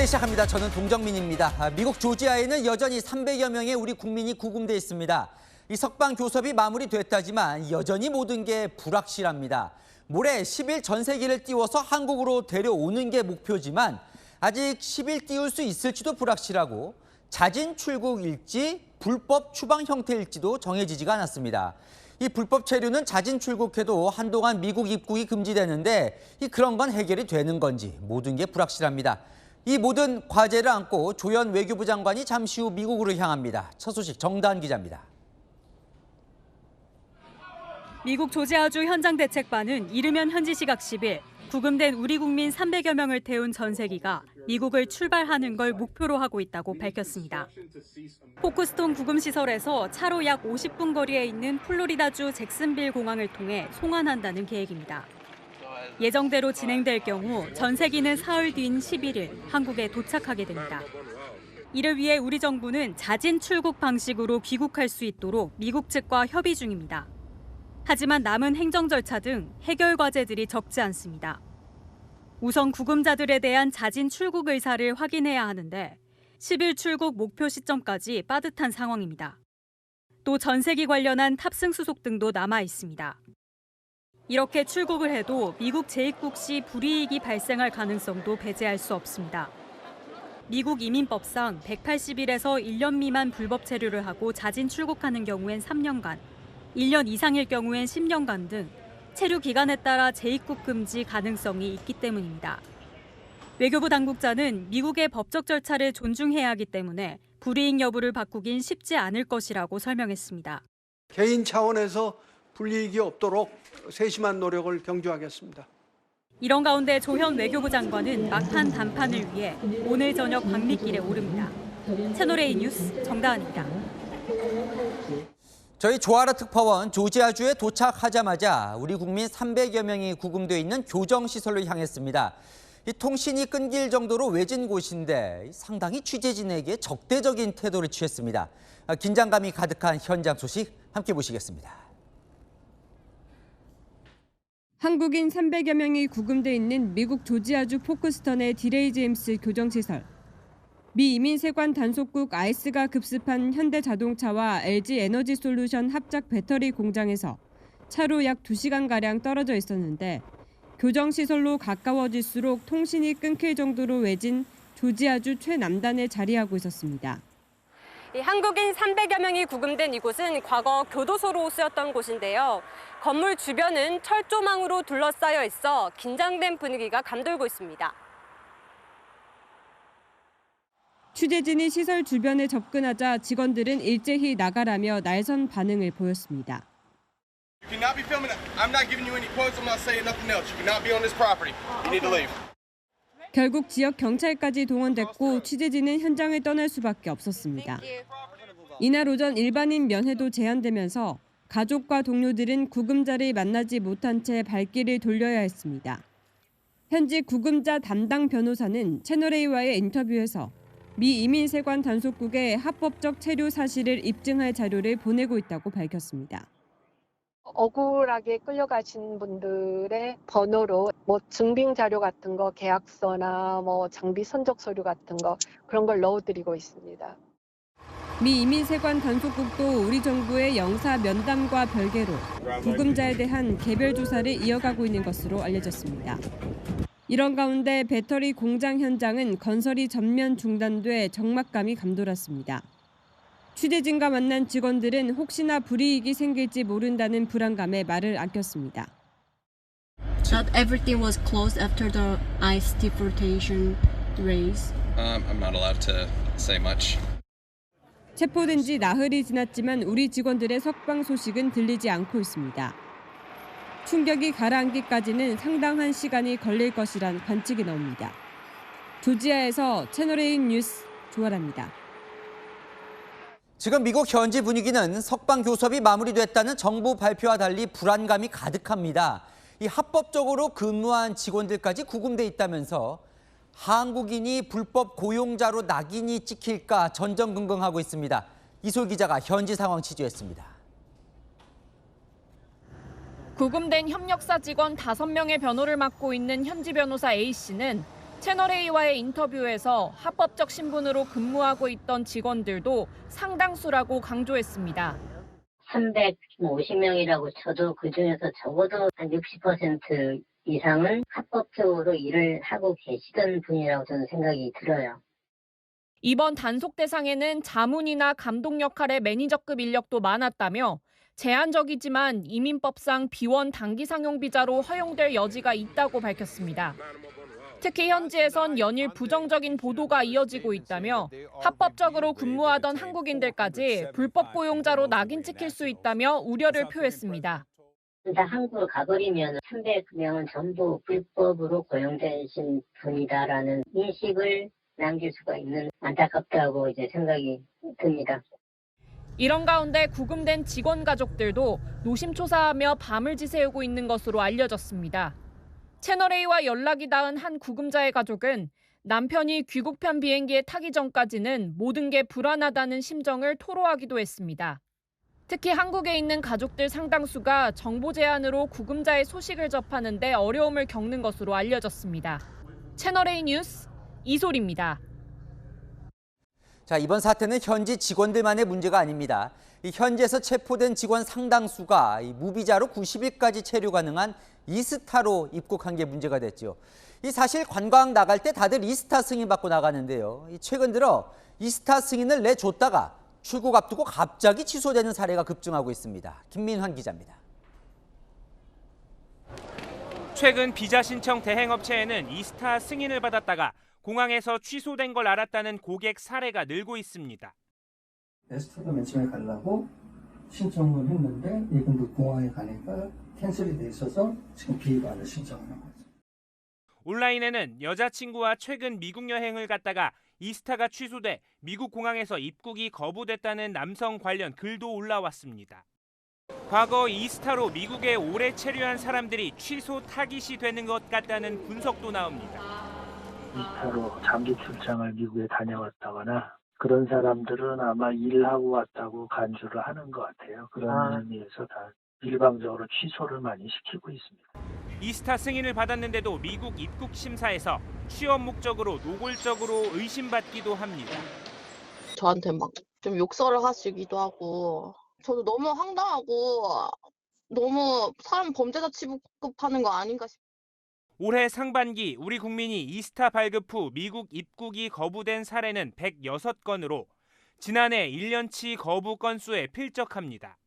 뉴스 시작합니다. 저는 동정민입니다. 미국 조지아에는 여전히 300여 명의 우리 국민이 구금돼 있습니다. 이 석방 교섭이 마무리됐다지만 여전히 모든 게 불확실합니다. 모레 10일 전세기를 띄워서 한국으로 데려오는 게 목표지만 아직 10일 띄울 수 있을지도 불확실하고 자진 출국일지 불법 추방 형태일지도 정해지지가 않았습니다. 이 불법 체류는 자진 출국해도 한동안 미국 입국이 금지되는데 그런 건 해결이 되는 건지 모든 게 불확실합니다. 이 모든 과제를 안고 조현 외교부 장관이 잠시 후 미국으로 향합니다. 첫 소식 정다은 기자입니다. 미국 조지아주 현장대책반은 이르면 현지 시각 10일 구금된 우리 국민 300여 명을 태운 전세기가 미국을 출발하는 걸 목표로 하고 있다고 밝혔습니다. 포크스톤 구금시설에서 차로 약 50분 거리에 있는 플로리다주 잭슨빌 공항을 통해 송환한다는 계획입니다. 예정대로 진행될 경우 전세기는 사흘 뒤인 11일 한국에 도착하게 됩니다. 이를 위해 우리 정부는 자진 출국 방식으로 귀국할 수 있도록 미국 측과 협의 중입니다. 하지만 남은 행정 절차 등 해결 과제들이 적지 않습니다. 우선 구금자들에 대한 자진 출국 의사를 확인해야 하는데 10일 출국 목표 시점까지 빠듯한 상황입니다. 또 전세기 관련한 탑승 수속 등도 남아 있습니다. 이렇게 출국을 해도 미국 재입국 시 불이익이 발생할 가능성도 배제할 수 없습니다. 미국 이민법상 180일에서 1년 미만 불법 체류를 하고 자진 출국하는 경우엔 3년간, 1년 이상일 경우엔 10년간 등 체류 기간에 따라 재입국 금지 가능성이 있기 때문입니다. 외교부 당국자는 미국의 법적 절차를 존중해야 하기 때문에 불이익 여부를 바꾸긴 쉽지 않을 것이라고 설명했습니다. 개인 차원에서 불이익이 없도록 세심한 노력을 경주하겠습니다. 이런 가운데 조현 외교부 장관은 막판 담판을 위해 오늘 저녁 방미길에 오릅니다. 채널A 뉴스 정다은입니다. 저희 조아라 특파원 조지아주에 도착하자마자 우리 국민 300여 명이 구금되어 있는 교정시설로 향했습니다. 이 통신이 끊길 정도로 외진 곳인데 상당히 취재진에게 적대적인 태도를 취했습니다. 긴장감이 가득한 현장 소식 함께 보시겠습니다. 한국인 300여 명이 구금돼 있는 미국 조지아주 포크스턴의 디레이 제임스 교정시설. 미 이민세관 단속국 ICE가 급습한 현대자동차와 LG에너지솔루션 합작 배터리 공장에서 차로 약 2시간가량 떨어져 있었는데 교정시설로 가까워질수록 통신이 끊길 정도로 외진 조지아주 최남단에 자리하고 있었습니다. 한국인 300여 명이 구금된 이곳은 과거 교도소로 쓰였던 곳인데요. 건물 주변은 철조망으로 둘러싸여 있어 긴장된 분위기가 감돌고 있습니다. 취재진이 시설 주변에 접근하자 직원들은 일제히 나가라며 날선 반응을 보였습니다. You cannot be filming. I'm not giving you any quotes. I'm not saying nothing else. You cannot be on this property. You need to leave. 결국 지역 경찰까지 동원됐고 취재진은 현장을 떠날 수밖에 없었습니다. 이날 오전 일반인 면회도 제한되면서 가족과 동료들은 구금자를 만나지 못한 채 발길을 돌려야 했습니다. 현지 구금자 담당 변호사는 채널A와의 인터뷰에서 미 이민세관 단속국에 합법적 체류 사실을 입증할 자료를 보내고 있다고 밝혔습니다. 억울하게 끌려가신 분들의 번호로 증빙 자료 같은 거, 계약서나 장비 선적 서류 같은 거 그런 걸 넣어드리고 있습니다. 미 이민세관 단속국도 우리 정부의 영사 면담과 별개로 구금자에 대한 개별 조사를 이어가고 있는 것으로 알려졌습니다. 이런 가운데 배터리 공장 현장은 건설이 전면 중단돼 적막감이 감돌았습니다. 취재진과 만난 직원들은 혹시나 불이익이 생길지 모른다는 불안감에 말을 아꼈습니다. Not everything was closed after the ICE deportation raise. I'm not allowed to say much. 체포된 지 나흘이 지났지만 우리 직원들의 석방 소식은 들리지 않고 있습니다. 충격이 가라앉기까지는 상당한 시간이 걸릴 것이란 관측이 나옵니다. 조지아에서 채널A 뉴스 조아라입니다. 지금 미국 현지 분위기는 석방 교섭이 마무리됐다는 정부 발표와 달리 불안감이 가득합니다. 이 합법적으로 근무한 직원들까지 구금돼 있다면서 한국인이 불법 고용자로 낙인이 찍힐까 전전긍긍하고 있습니다. 이솔 기자가 현지 상황 취재했습니다. 구금된 협력사 직원 5명의 변호를 맡고 있는 현지 변호사 A씨는 채널A와의 인터뷰에서 합법적 신분으로 근무하고 있던 직원들도 상당수라고 강조했습니다. 350명이라고 쳐도 그중에서 적어도 한 60% 이상은 합법적으로 일을 하고 계시던 분이라고 저는 생각이 들어요. 이번 단속 대상에는 자문이나 감독 역할의 매니저급 인력도 많았다며 제한적이지만 이민법상 비원 단기 상용 비자로 허용될 여지가 있다고 밝혔습니다. 특히 현지에선 연일 부정적인 보도가 이어지고 있다며 합법적으로 근무하던 한국인들까지 불법 고용자로 낙인 찍힐 수 있다며 우려를 표했습니다. 다 한국으로 가버리면 300명은 전부 불법으로 고용되신 분이다라는 인식을 남길 수가 있는 안타깝다고 생각이 듭니다. 이런 가운데 구금된 직원 가족들도 노심초사하며 밤을 지새우고 있는 것으로 알려졌습니다. 채널A와 연락이 닿은 한 구금자의 가족은 남편이 귀국편 비행기에 타기 전까지는 모든 게 불안하다는 심정을 토로하기도 했습니다. 특히 한국에 있는 가족들 상당수가 정보 제한으로 구금자의 소식을 접하는 데 어려움을 겪는 것으로 알려졌습니다. 채널A 뉴스 이소리입니다. 자, 이번 사태는 현지 직원들만의 문제가 아닙니다. 이 현지에서 체포된 직원 상당수가 무비자로 90일까지 체류 가능한 이스타로 입국한 게 문제가 됐죠. 이 사실 관광 나갈 때 다들 이스타 승인 받고 나가는데요. 최근 들어 이스타 승인을 내줬다가 출국 앞두고 갑자기 취소되는 사례가 급증하고 있습니다. 김민환 기자입니다. 최근 비자 신청 대행업체에는 이스타 승인을 받았다가 공항에서 취소된 걸 알았다는 고객 사례가 늘고 있습니다. 에스타가 맨 처음에 가려고 신청을 했는데 이분도 공항에 가니까 캔슬이 돼 있어서 지금 비반을 신청을 한 거죠. 온라인에는 여자친구와 최근 미국 여행을 갔다가 이스타가 취소돼 미국 공항에서 입국이 거부됐다는 남성 관련 글도 올라왔습니다. 과거 이스타로 미국에 오래 체류한 사람들이 취소 타깃이 되는 것 같다는 분석도 나옵니다. 이스타로 장기 출장을 미국에 다녀왔다거나 그런 사람들은 아마 일하고 왔다고 간주를 하는 것 같아요. 그런 의미에서 다 일방적으로 취소를 많이 시키고 있습니다. 이스타 승인을 받았는데도 미국 입국 심사에서 취업 목적으로 노골적으로 의심받기도 합니다. 저한테 막 좀 욕설을 하시기도 하고 저도 너무 황당하고 너무 사람 범죄자 취급하는 거 아닌가 싶어요. 올해 상반기 우리 국민이 이스타 발급 후 미국 입국이 거부된 사례는 106건으로 지난해 1년치 거부 건수에 필적합니다.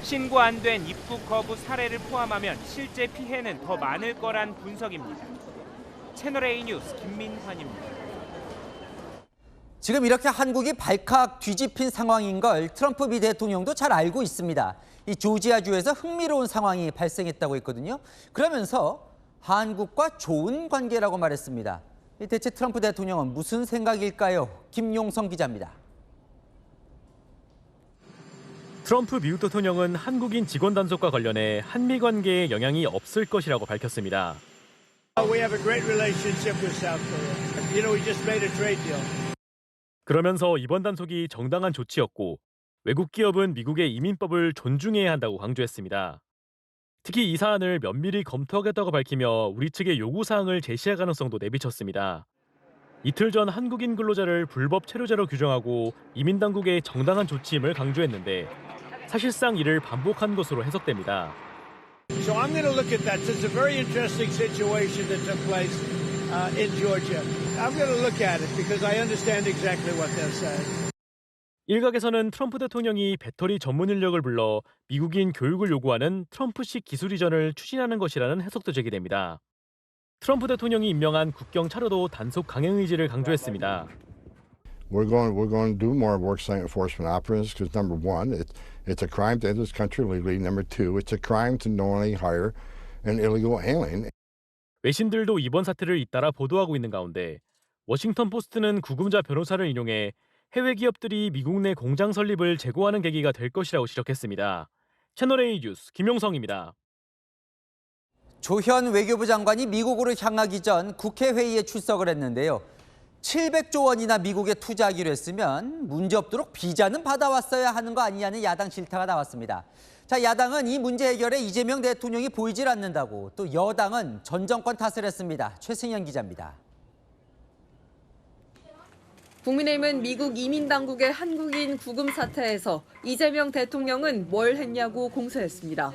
신고 안 된 입국 거부 사례를 포함하면 실제 피해는 더 많을 거란 분석입니다. 채널A 뉴스 김민환입니다. 지금 이렇게 한국이 발칵 뒤집힌 상황인 걸 트럼프 미 대통령도 잘 알고 있습니다. 이 조지아주에서 흥미로운 상황이 발생했다고 했거든요. 그러면서 한국과 좋은 관계라고 말했습니다. 대체 트럼프 대통령은 무슨 생각일까요? 김용성 기자입니다. 트럼프 미국 대통령은 한국인 직원 단속과 관련해 한미 관계에 영향이 없을 것이라고 밝혔습니다. We have a great relationship with South Korea. You know, we just made a trade deal. 그러면서 이번 단속이 정당한 조치였고 외국 기업은 미국의 이민법을 존중해야 한다고 강조했습니다. 특히 이 사안을 면밀히 검토하겠다고 밝히며 우리 측의 요구사항을 제시할 가능성도 내비쳤습니다. 이틀 전 한국인 근로자를 불법 체류자로 규정하고 이민당국의 정당한 조치임을 강조했는데 사실상 이를 반복한 것으로 해석됩니다. So I'm going to look at that. It's a very interesting situation that took place in Georgia. I'm going to look at it because I understand exactly what they're saying. 일각에서는 트럼프 대통령이 배터리 전문 인력을 불러 미국인 교육을 요구하는 트럼프식 기술 이전을 추진하는 것이라는 해석도 제기됩니다. 트럼프 대통령이 임명한 국경 차로도 단속 강행 의지를 강조했습니다. We're going to do more worksite enforcement operatives because number one, it's a crime to enter this country illegally. Number two, it's a crime to knowingly hire an illegal alien. 외신들도 이번 사태를 잇따라 보도하고 있는 가운데 워싱턴 포스트는 구금자 변호사를 인용해 해외 기업들이 미국 내 공장 설립을 제고하는 계기가 될 것이라고 지적했습니다. 채널A 뉴스 김용성입니다. 조현 외교부 장관이 미국으로 향하기 전 국회 회의에 출석을 했는데요. 700조 원이나 미국에 투자하기로 했으면 문제없도록 비자는 받아왔어야 하는 거 아니냐는 야당 질타가 나왔습니다. 자, 야당은 이 문제 해결에 이재명 대통령이 보이질 않는다고, 또 여당은 전 정권 탓을 했습니다. 최승현 기자입니다. 국민의힘은 미국 이민당국의 한국인 구금 사태에서 이재명 대통령은 뭘 했냐고 공세했습니다.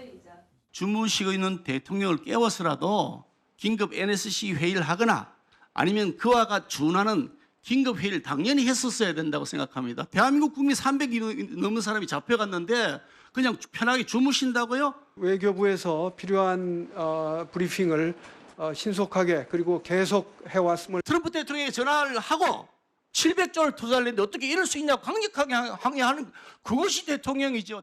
주무시고 있는 대통령을 깨워서라도 긴급 NSC 회의를 하거나 아니면 그와 준하는 긴급 회의를 당연히 했었어야 된다고 생각합니다. 대한민국 국민 300이 넘는 사람이 잡혀갔는데 그냥 편하게 주무신다고요? 외교부에서 필요한 브리핑을 신속하게 그리고 계속 해왔음을. 트럼프 대통령이 전화를 하고 700조를 투자를 했는데 어떻게 이럴 수 있냐고 강력하게 항의하는 그것이 대통령이죠.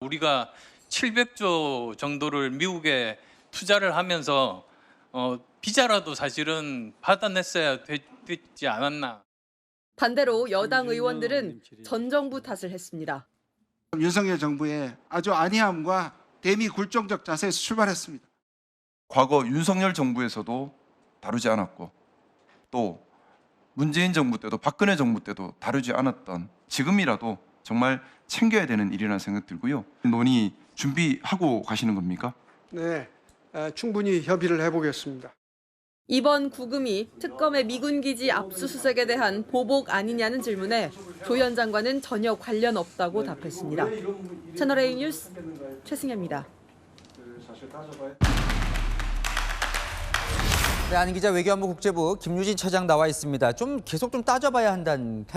우리가 700조 정도를 미국에 투자를 하면서 비자라도 사실은 받아냈어야 되지 않았나. 반대로 여당 의원들은 전 정부 탓을 했습니다. 윤석열 정부의 아주 안이함과 대미 굴종적 자세에서 출발했습니다. 과거 윤석열 정부에서도 다루지 않았고 또 문재인 정부 때도 박근혜 정부 때도 다루지 않았던 지금이라도 정말 챙겨야 되는 일이라는 생각 들고요. 논의 준비하고 가시는 겁니까? 네, 충분히 협의를 해보겠습니다. 이번 구금이 특검의 미군 기지 압수수색에 대한 보복 아니냐는 질문에 조현 장관은 전혀 관련 없다고 답했습니다. 채널A 뉴스 최승혜입니다. 네, 안인 기자, 외교안보 국제부 김유진 차장 나와 있습니다. 계속 따져봐야 할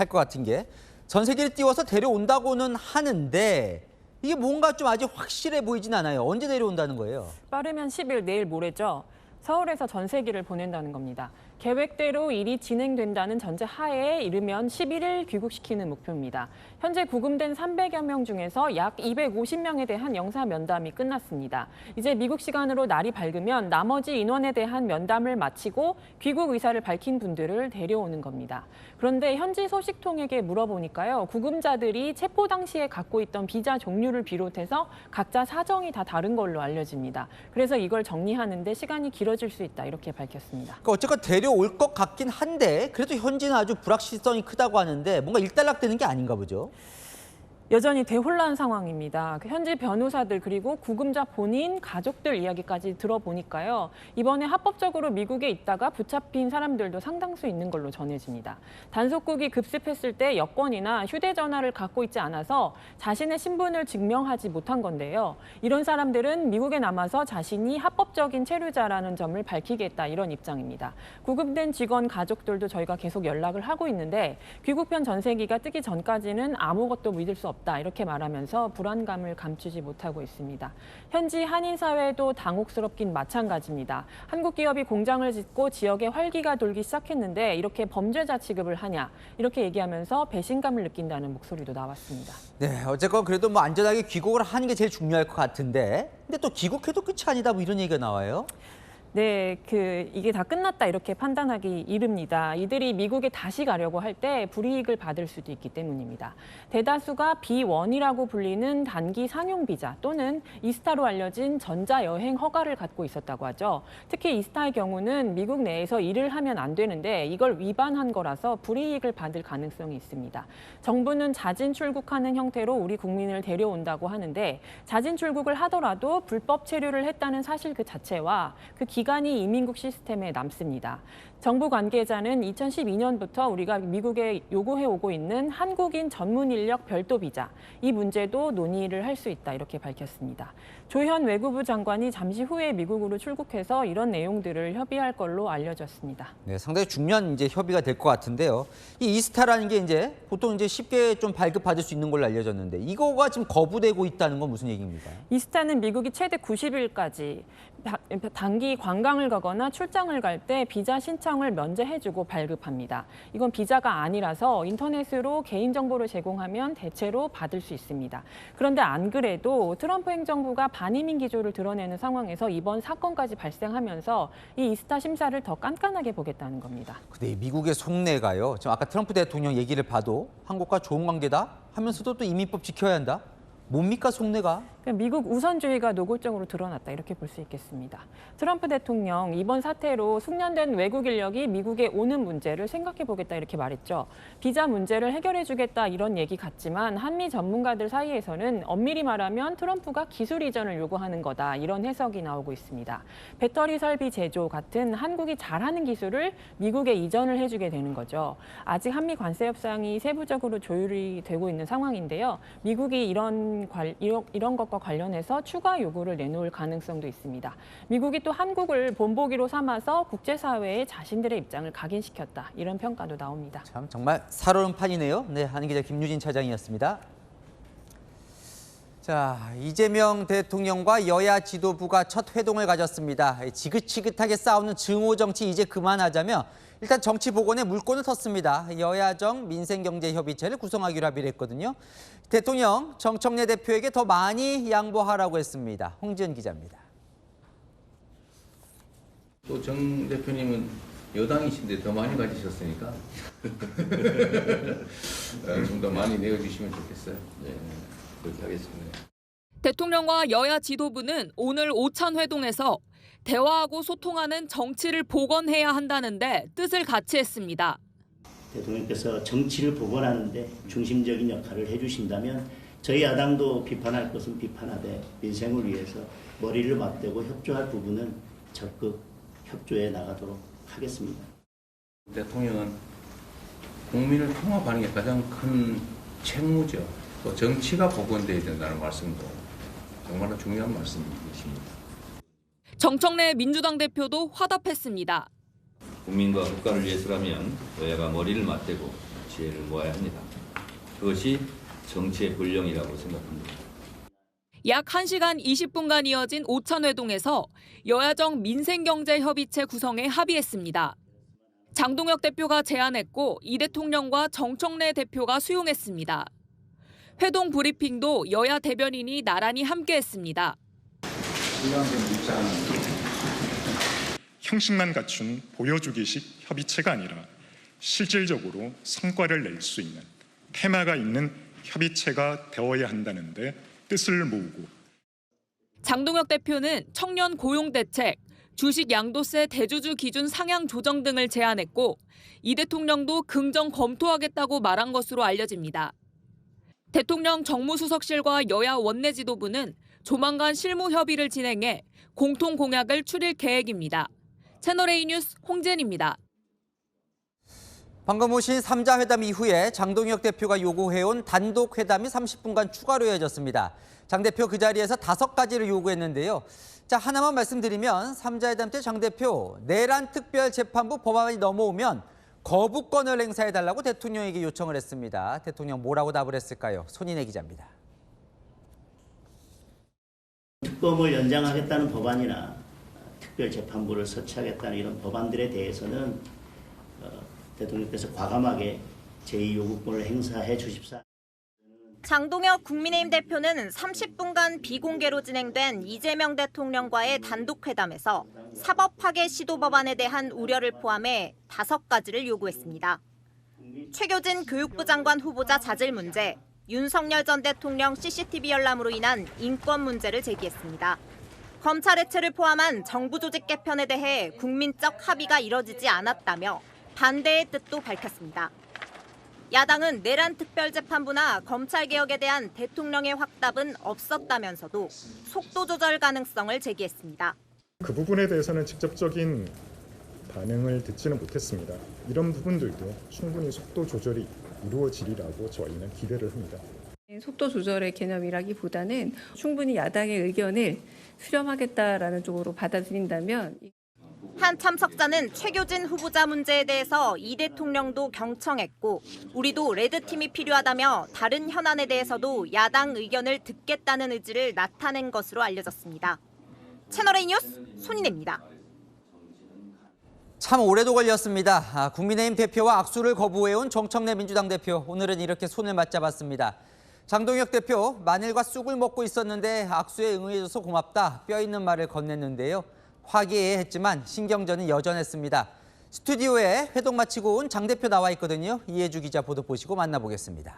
것 같은 게 전 세계를 띄워서 데려온다고는 하는데 이게 뭔가 아직 확실해 보이진 않아요. 언제 데려온다는 거예요? 빠르면 10일, 내일 모레죠. 서울에서 전세기를 보낸다는 겁니다. 계획대로 일이 진행된다는 전제 하에 이르면 11일 귀국시키는 목표입니다. 현재 구금된 300여 명 중에서 약 250명에 대한 영사 면담이 끝났습니다. 이제 미국 시간으로 날이 밝으면 나머지 인원에 대한 면담을 마치고 귀국 의사를 밝힌 분들을 데려오는 겁니다. 그런데 현지 소식통에게 물어보니까요. 구금자들이 체포 당시에 갖고 있던 비자 종류를 비롯해서 각자 사정이 다 다른 걸로 알려집니다. 그래서 이걸 정리하는 데 시간이 길어질 수 있다 이렇게 밝혔습니다. 그러니까 어쨌건 데려올 것 같긴 한데 그래도 현지는 아주 불확실성이 크다고 하는데 뭔가 일단락되는 게 아닌가 보죠. 여전히 대혼란 상황입니다. 현지 변호사들 그리고 구금자 본인 가족들 이야기까지 들어보니까요. 이번에 합법적으로 미국에 있다가 붙잡힌 사람들도 상당수 있는 걸로 전해집니다. 단속국이 급습했을 때 여권이나 휴대전화를 갖고 있지 않아서 자신의 신분을 증명하지 못한 건데요. 이런 사람들은 미국에 남아서 자신이 합법적인 체류자라는 점을 밝히겠다 이런 입장입니다. 구금된 직원 가족들도 저희가 계속 연락을 하고 있는데 귀국편 전세기가 뜨기 전까지는 아무것도 믿을 수 없다 이렇게 말하면서 불안감을 감추지 못하고 있습니다. 현지 한인 사회도 당혹스럽긴 마찬가지입니다. 한국 기업이 공장을 짓고 지역에 활기가 돌기 시작했는데 이렇게 범죄자 취급을 하냐 이렇게 얘기하면서 배신감을 느낀다는 목소리도 나왔습니다. 네, 어쨌건 그래도 안전하게 귀국을 하는 게 제일 중요할 것 같은데 근데 또 귀국해도 끝이 아니다 이런 얘기가 나와요. 네, 이게 다 끝났다 이렇게 판단하기 이릅니다. 이들이 미국에 다시 가려고 할 때 불이익을 받을 수도 있기 때문입니다. 대다수가 B1이라고 불리는 단기 상용 비자 또는 이스타로 알려진 전자여행 허가를 갖고 있었다고 하죠. 특히 이스타의 경우는 미국 내에서 일을 하면 안 되는데 이걸 위반한 거라서 불이익을 받을 가능성이 있습니다. 정부는 자진 출국하는 형태로 우리 국민을 데려온다고 하는데 자진 출국을 하더라도 불법 체류를 했다는 사실 그 자체와 그 기간이 이민국 시스템에 남습니다. 정부 관계자는 2012년부터 우리가 미국에 요구해오고 있는 한국인 전문 인력 별도 비자, 이 문제도 논의를 할 수 있다 이렇게 밝혔습니다. 조현 외교부 장관이 잠시 후에 미국으로 출국해서 이런 내용들을 협의할 걸로 알려졌습니다. 네, 상당히 중요한 협의가 될 것 같은데요. 이 이스타라는 게 보통 쉽게 좀 발급받을 수 있는 걸로 알려졌는데 이거가 지금 거부되고 있다는 건 무슨 얘기입니까? 이스타는 미국이 최대 90일까지 단기 관광을 가거나 출장을 갈 때 비자 신청을 면제해주고 발급합니다. 이건 비자가 아니라서 인터넷으로 개인정보를 제공하면 대체로 받을 수 있습니다. 그런데 안 그래도 트럼프 행정부가 반이민 기조를 드러내는 상황에서 이번 사건까지 발생하면서 이 이스타 심사를 더 깐깐하게 보겠다는 겁니다. 근데 미국의 속내가요. 지금 아까 트럼프 대통령 얘기를 봐도 한국과 좋은 관계다 하면서도 또 이민법 지켜야 한다. 뭡니까 속내가? 미국 우선주의가 노골적으로 드러났다 이렇게 볼 수 있겠습니다. 트럼프 대통령 이번 사태로 숙련된 외국 인력이 미국에 오는 문제를 생각해 보겠다 이렇게 말했죠. 비자 문제를 해결해 주겠다 이런 얘기 같지만 한미 전문가들 사이에서는 엄밀히 말하면 트럼프가 기술 이전을 요구하는 거다 이런 해석이 나오고 있습니다. 배터리 설비 제조 같은 한국이 잘하는 기술을 미국에 이전을 해주게 되는 거죠. 아직 한미 관세 협상이 세부적으로 조율이 되고 있는 상황인데요. 미국이 이런 것과 관련해서 추가 요구를 내놓을 가능성도 있습니다. 미국이 또 한국을 본보기로 삼아서 국제사회에 자신들의 입장을 각인시켰다. 이런 평가도 나옵니다. 참 정말 살얼음 판이네요. 네, 한기자 김유진 차장이었습니다. 자, 이재명 대통령과 여야 지도부가 첫 회동을 가졌습니다. 지긋지긋하게 싸우는 증오 정치 이제 그만하자며 일단 정치 복원에 물꼬를 텄습니다. 여야정 민생경제협의체를 구성하기로 합의를 했거든요. 대통령 정청래 대표에게 더 많이 양보하라고 했습니다. 홍지연 기자입니다. 또 정 대표님은 여당이신데 더 많이 가지셨으니까 좀 더 많이 내어주시면 좋겠어요. 네, 그렇게 하겠습니다. 대통령과 여야 지도부는 오늘 오찬 회동에서 대화하고 소통하는 정치를 복원해야 한다는데 뜻을 같이 했습니다. 대통령께서 정치를 복원하는데 중심적인 역할을 해주신다면 저희 야당도 비판할 것은 비판하되 민생을 위해서 머리를 맞대고 협조할 부분은 적극 협조해 나가도록 하겠습니다. 대통령은 국민을 통합하는 게 가장 큰 책무죠. 또 정치가 복원돼야 된다는 말씀도 정말로 중요한 말씀이십니다. 정청래 민주당 대표도 화답했습니다. 국민과 국가를 위해서라면 여야가 머리를 맞대고 지혜를 모아야 합니다. 그것이 정치의 본령이라고 생각합니다. 약 1시간 20분간 이어진 오찬 회동에서 여야정 민생경제협의체 구성에 합의했습니다. 장동혁 대표가 제안했고 이 대통령과 정청래 대표가 수용했습니다. 회동 브리핑도 여야 대변인이 나란히 함께했습니다. 형식만 갖춘 보여주기식 협의체가 아니라 실질적으로 성과를 낼 수 있는 테마가 있는 협의체가 되어야 한다는데 뜻을 모으고 장동혁 대표는 청년 고용 대책, 주식 양도세 대주주 기준 상향 조정 등을 제안했고 이 대통령도 긍정 검토하겠다고 말한 것으로 알려집니다. 대통령 정무수석실과 여야 원내 지도부는 조만간 실무 협의를 진행해 공통 공약을 추릴 계획입니다. 채널A 뉴스 홍진입니다. 방금 오신 3자 회담 이후에 장동혁 대표가 요구해온 단독 회담이 30분간 추가로 이어졌습니다. 장 대표 그 자리에서 5가지를 요구했는데요. 자, 하나만 말씀드리면 3자 회담 때 장 대표 내란 특별재판부 법안이 넘어오면 거부권을 행사해달라고 대통령에게 요청을 했습니다. 대통령 뭐라고 답을 했을까요? 손인혜 기자입니다. 특검을 연장하겠다는 법안이나 특별재판부를 설치하겠다는 이런 법안들에 대해서는 대통령께서 과감하게 제2요구권을 행사해 주십사. 장동혁 국민의힘 대표는 30분간 비공개로 진행된 이재명 대통령과의 단독 회담에서 사법 파괴 시도 법안에 대한 우려를 포함해 5가지를 요구했습니다. 최교진 교육부 장관 후보자 자질 문제, 윤석열 전 대통령 CCTV 열람으로 인한 인권 문제를 제기했습니다. 검찰 해체를 포함한 정부 조직 개편에 대해 국민적 합의가 이뤄지지 않았다며 반대의 뜻도 밝혔습니다. 야당은 내란 특별재판부나 검찰개혁에 대한 대통령의 확답은 없었다면서도 속도 조절 가능성을 제기했습니다. 그 부분에 대해서는 직접적인 반응을 듣지는 못했습니다. 이런 부분들도 충분히 속도 조절이 이루어지리라고 저희는 기대를 합니다. 속도 조절의 개념이라기보다는 충분히 야당의 의견을 수렴하겠다라는 쪽으로 받아들인다면 한 참석자는 최교진 후보자 문제에 대해서 이 대통령도 경청했고 우리도 레드팀이 필요하다며 다른 현안에 대해서도 야당 의견을 듣겠다는 의지를 나타낸 것으로 알려졌습니다. 채널A 뉴스 손인혜입니다. 참 오래도 걸렸습니다. 국민의힘 대표와 악수를 거부해온 정청래 민주당 대표. 오늘은 이렇게 손을 맞잡았습니다. 장동혁 대표, 마늘과 쑥을 먹고 있었는데 악수에 응해줘서 고맙다. 뼈 있는 말을 건넸는데요. 화기애애했지만 신경전은 여전했습니다. 스튜디오에 회동 마치고 온 장 대표 나와 있거든요. 이해주 기자 보도 보시고 만나보겠습니다.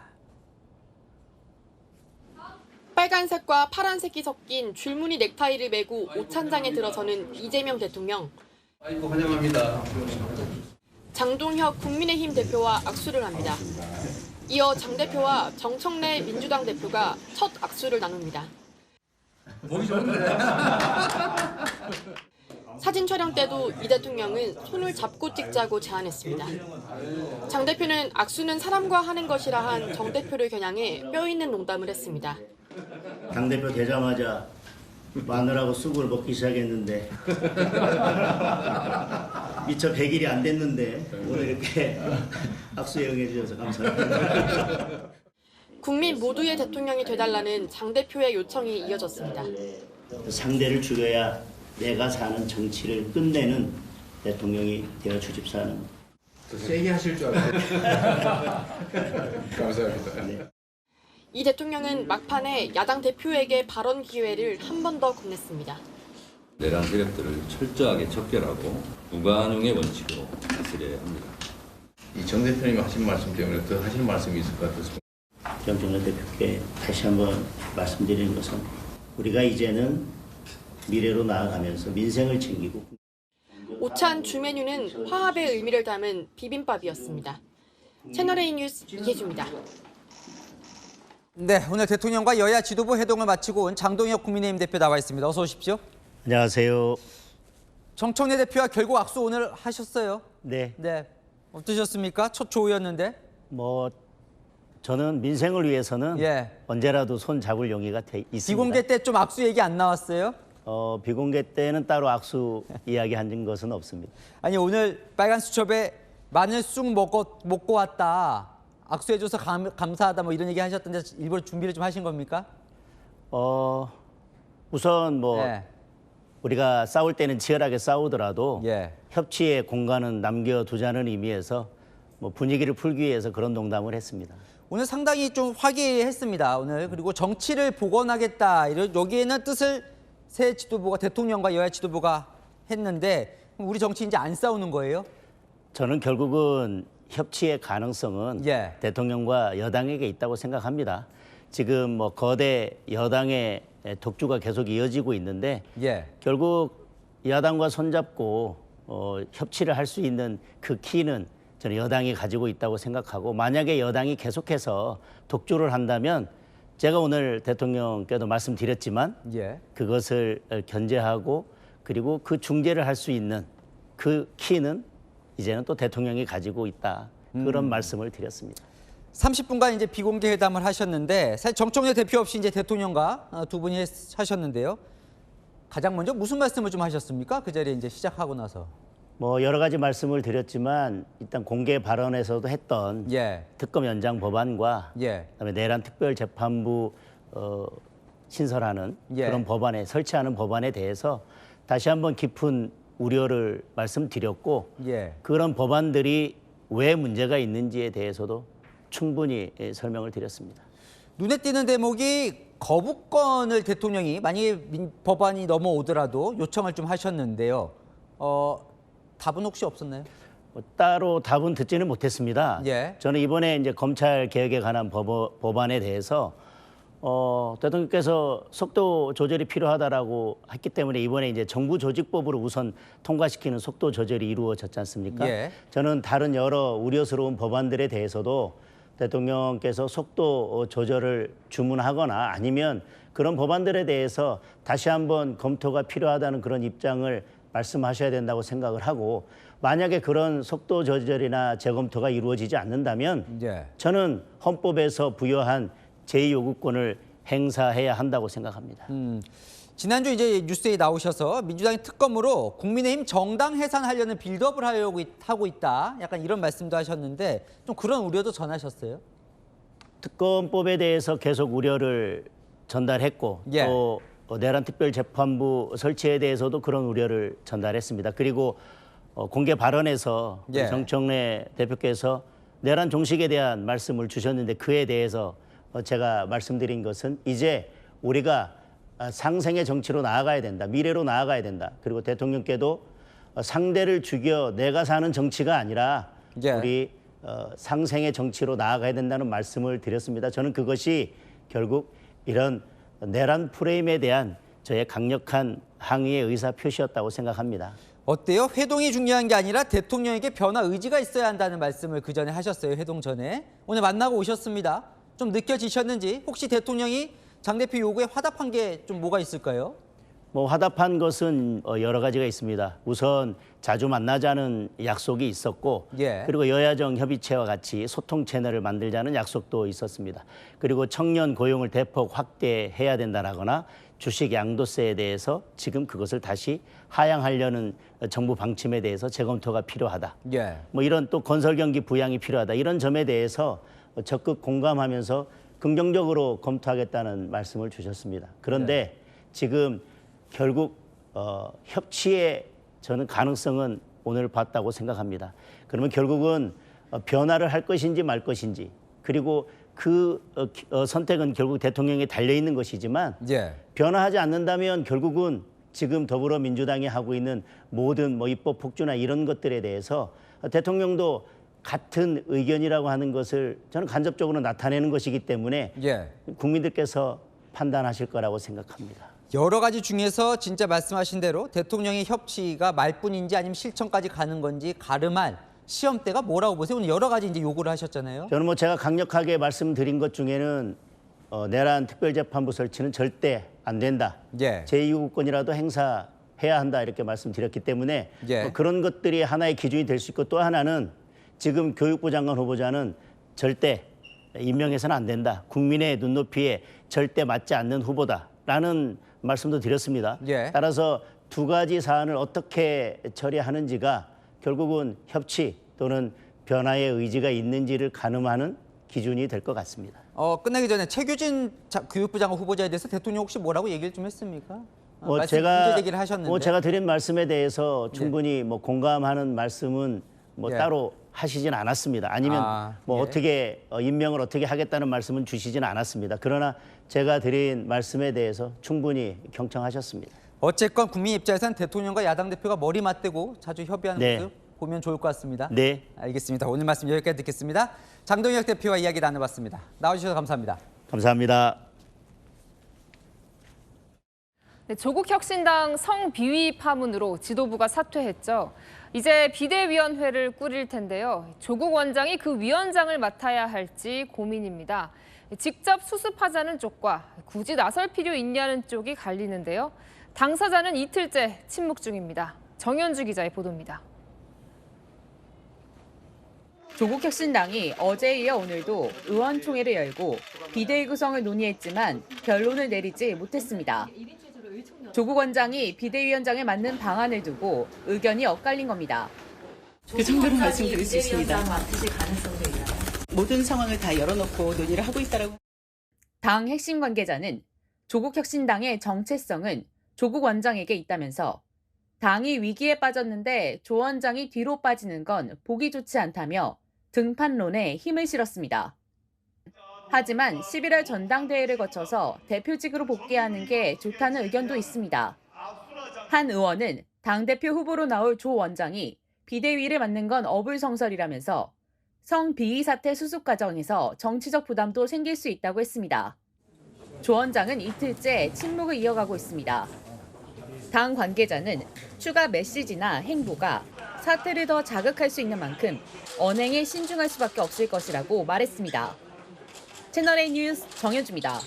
빨간색과 파란색이 섞인 줄무늬 넥타이를 메고 오찬장에 들어서는 이재명 대통령. 아이고 환영합니다. 장동혁 국민의힘 대표와 악수를 합니다. 이어 장 대표와 정청래 민주당 대표가 첫 악수를 나눕니다. 보기 좋은데. 사진 촬영 때도 이 대통령은 손을 잡고 찍자고 제안했습니다. 장 대표는 악수는 사람과 하는 것이라 한 정 대표를 겨냥해 뼈 있는 농담을 했습니다. 당대표 되자마자 마늘하고 쑥을 먹기 시작했는데 미처 100일이 안 됐는데 오늘 이렇게 악수에 응해주셔서 감사합니다. 국민 모두의 대통령이 돼달라는 장 대표의 요청이 이어졌습니다. 상대를 죽여야 내가 사는 정치를 끝내는 대통령이 되어 주십사는. 세게 하실 줄 알았어요. 감사합니다. 네. 이 대통령은 막판에 야당 대표에게 발언 기회를 한 번 더 건넸습니다. 내란 세력들을 철저하게 척결하고 무관용의 원칙으로 다스려야 합니다. 이 정 대표님 하신 말씀 때문에 더 하실 말씀이 있을 것 같아서. 정청래 대표께 다시 한번 말씀드리는 것은 우리가 이제는 미래로 나아가면서 민생을 챙기고. 오찬 주 메뉴는 화합의 의미를 담은 비빔밥이었습니다. 채널A 뉴스 이혜주입니다. 네, 오늘 대통령과 여야 지도부 회동을 마치고 온 장동혁 국민의힘 대표 나와 있습니다. 어서 오십시오. 안녕하세요. 정청래 대표와 결국 악수 오늘 하셨어요. 네. 네, 어떠셨습니까? 첫 조우였는데. 저는 민생을 위해서는 언제라도 손 잡을 용의가 있습니다. 비공개 때 좀 악수 얘기 안 나왔어요? 비공개 때는 따로 악수 이야기한 것은 없습니다. 아니 오늘 빨간 수첩에 마늘 쑥 먹고 왔다. 악수해줘서 감사하다 뭐 이런 얘기 하셨던데 일부러 준비를 좀 하신 겁니까? 우선 우리가 싸울 때는 치열하게 싸우더라도 협치의 공간은 남겨두자는 의미에서 분위기를 풀기 위해서 그런 농담을 했습니다. 오늘 상당히 좀 화기애애했습니다. 오늘 그리고 정치를 복원하겠다 여기에는 뜻을 새 지도부가 대통령과 여야 지도부가 했는데 우리 정치 이제 안 싸우는 거예요? 저는 결국은 협치의 가능성은 대통령과 여당에게 있다고 생각합니다. 지금 거대 여당의 독주가 계속 이어지고 있는데 결국 야당과 손잡고 협치를 할 수 있는 그 키는 저는 여당이 가지고 있다고 생각하고 만약에 여당이 계속해서 독주를 한다면 제가 오늘 대통령께도 말씀드렸지만 그것을 견제하고 그리고 그 중재를 할 수 있는 그 키는 이제는 또 대통령이 가지고 있다. 그런 말씀을 드렸습니다. 30분간 이제 비공개 회담을 하셨는데 사실 정청래 대표 없이 이제 대통령과 두 분이 하셨는데요. 가장 먼저 무슨 말씀을 좀 하셨습니까? 그 자리에 이제 시작하고 나서. 여러 가지 말씀을 드렸지만 일단 공개 발언에서도 했던 특검 연장 법안과 그다음에 내란 특별재판부 신설하는 그런 법안에 설치하는 법안에 대해서 다시 한번 깊은 우려를 말씀드렸고 그런 법안들이 왜 문제가 있는지에 대해서도 충분히 설명을 드렸습니다. 눈에 띄는 대목이 거부권을 대통령이 만약에 법안이 넘어오더라도 요청을 좀 하셨는데요. 답은 혹시 없었나요? 따로 답은 듣지는 못했습니다. 저는 이번에 이제 검찰 개혁에 관한 법안에 대해서 대통령께서 속도 조절이 필요하다라고 했기 때문에 이번에 이제 정부조직법으로 우선 통과시키는 속도 조절이 이루어졌지 않습니까? 저는 다른 여러 우려스러운 법안들에 대해서도 대통령께서 속도 조절을 주문하거나 아니면 그런 법안들에 대해서 다시 한번 검토가 필요하다는 그런 입장을 말씀하셔야 된다고 생각을 하고 만약에 그런 속도 조절이나 재검토가 이루어지지 않는다면 저는 헌법에서 부여한 제2요구권을 행사해야 한다고 생각합니다. 지난주 이제 뉴스에 나오셔서 민주당이 특검으로 국민의힘 정당 해산하려는 빌드업을 하고 있다. 약간 이런 말씀도 하셨는데 좀 그런 우려도 전하셨어요? 특검법에 대해서 계속 우려를 전달했고 또 내란 특별재판부 설치에 대해서도 그런 우려를 전달했습니다. 그리고 공개 발언에서 정청래 대표께서 내란 종식에 대한 말씀을 주셨는데 그에 대해서 제가 말씀드린 것은 이제 우리가 상생의 정치로 나아가야 된다. 미래로 나아가야 된다. 그리고 대통령께도 상대를 죽여 내가 사는 정치가 아니라 우리 상생의 정치로 나아가야 된다는 말씀을 드렸습니다. 저는 그것이 결국 이런 내란 프레임에 대한 저의 강력한 항의의 의사 표시였다고 생각합니다. 어때요? 회동이 중요한 게 아니라 대통령에게 변화 의지가 있어야 한다는 말씀을 그 전에 하셨어요. 회동 전에. 오늘 만나고 오셨습니다. 좀 느껴지셨는지 혹시 대통령이 장 대표 요구에 화답한 게 좀 뭐가 있을까요? 화답한 것은 여러 가지가 있습니다. 우선 자주 만나자는 약속이 있었고 그리고 여야정 협의체와 같이 소통 채널을 만들자는 약속도 있었습니다. 그리고 청년 고용을 대폭 확대해야 된다라거나 주식 양도세에 대해서 지금 그것을 다시 하향하려는 정부 방침에 대해서 재검토가 필요하다. 이런 또 건설 경기 부양이 필요하다. 이런 점에 대해서 적극 공감하면서 긍정적으로 검토하겠다는 말씀을 주셨습니다. 그런데 지금 결국 협치의 저는 가능성은 오늘 봤다고 생각합니다. 그러면 결국은 변화를 할 것인지 말 것인지 그리고 그 선택은 결국 대통령에 달려있는 것이지만 변화하지 않는다면 결국은 지금 더불어민주당이 하고 있는 모든 입법 폭주나 이런 것들에 대해서 대통령도 같은 의견이라고 하는 것을 저는 간접적으로 나타내는 것이기 때문에 국민들께서 판단하실 거라고 생각합니다. 여러 가지 중에서 진짜 말씀하신 대로 대통령의 협치가 말뿐인지 아니면 실천까지 가는 건지 가름할 시험대가 뭐라고 보세요? 오늘 여러 가지 이제 요구를 하셨잖아요. 저는 제가 강력하게 말씀드린 것 중에는 내란 특별재판부 설치는 절대 안 된다. 제2구권이라도 행사해야 한다 이렇게 말씀드렸기 때문에 그런 것들이 하나의 기준이 될 수 있고 또 하나는 지금 교육부 장관 후보자는 절대 임명해서는 안 된다. 국민의 눈높이에 절대 맞지 않는 후보다라는 말씀도 드렸습니다. 따라서 두 가지 사안을 어떻게 처리하는지가 결국은 협치 또는 변화의 의지가 있는지를 가늠하는 기준이 될 것 같습니다. 끝나기 전에 최규진 교육부 장관 후보자에 대해서 대통령 혹시 뭐라고 얘기를 좀 했습니까? 제가 드린 말씀에 대해서 충분히 공감하는 말씀은 따로 하시진 않았습니다. 아니면 어떻게 임명을 어떻게 하겠다는 말씀은 주시진 않았습니다. 그러나 제가 드린 말씀에 대해서 충분히 경청하셨습니다. 어쨌건 국민 입장에서는 대통령과 야당 대표가 머리 맞대고 자주 협의하는 모습 보면 좋을 것 같습니다. 알겠습니다. 오늘 말씀 여기까지 듣겠습니다. 장동혁 대표와 이야기 나눠봤습니다. 나와주셔서 감사합니다. 감사합니다. 조국혁신당 성비위 파문으로 지도부가 사퇴했죠. 이제 비대위원회를 꾸릴 텐데요. 조국 원장이 그 위원장을 맡아야 할지 고민입니다. 직접 수습하자는 쪽과 굳이 나설 필요 있냐는 쪽이 갈리는데요. 당사자는 이틀째 침묵 중입니다. 정현주 기자의 보도입니다. 조국혁신당이 어제에 이어 오늘도 의원총회를 열고 비대위 구성을 논의했지만 결론을 내리지 못했습니다. 조국 원장이 비대위원장을 맡는 방안을 두고 의견이 엇갈린 겁니다. 그 정도로 말씀드릴 수 있습니다. 모든 상황을 다 열어놓고 논의를 하고 있다라고. 당 핵심 관계자는 조국혁신당의 정체성은 조국 원장에게 있다면서 당이 위기에 빠졌는데 조 원장이 뒤로 빠지는 건 보기 좋지 않다며 등판론에 힘을 실었습니다. 하지만 11월 전당대회를 거쳐서 대표직으로 복귀하는 게 좋다는 의견도 있습니다. 한 의원은 당대표 후보로 나올 조 원장이 비대위를 맡는 건 어불성설이라면서 성비위 사태 수습 과정에서 정치적 부담도 생길 수 있다고 했습니다. 조 원장은 이틀째 침묵을 이어가고 있습니다. 당 관계자는 추가 메시지나 행보가 사태를 더 자극할 수 있는 만큼 언행에 신중할 수밖에 없을 것이라고 말했습니다. 채널A 뉴스 정현주입니다.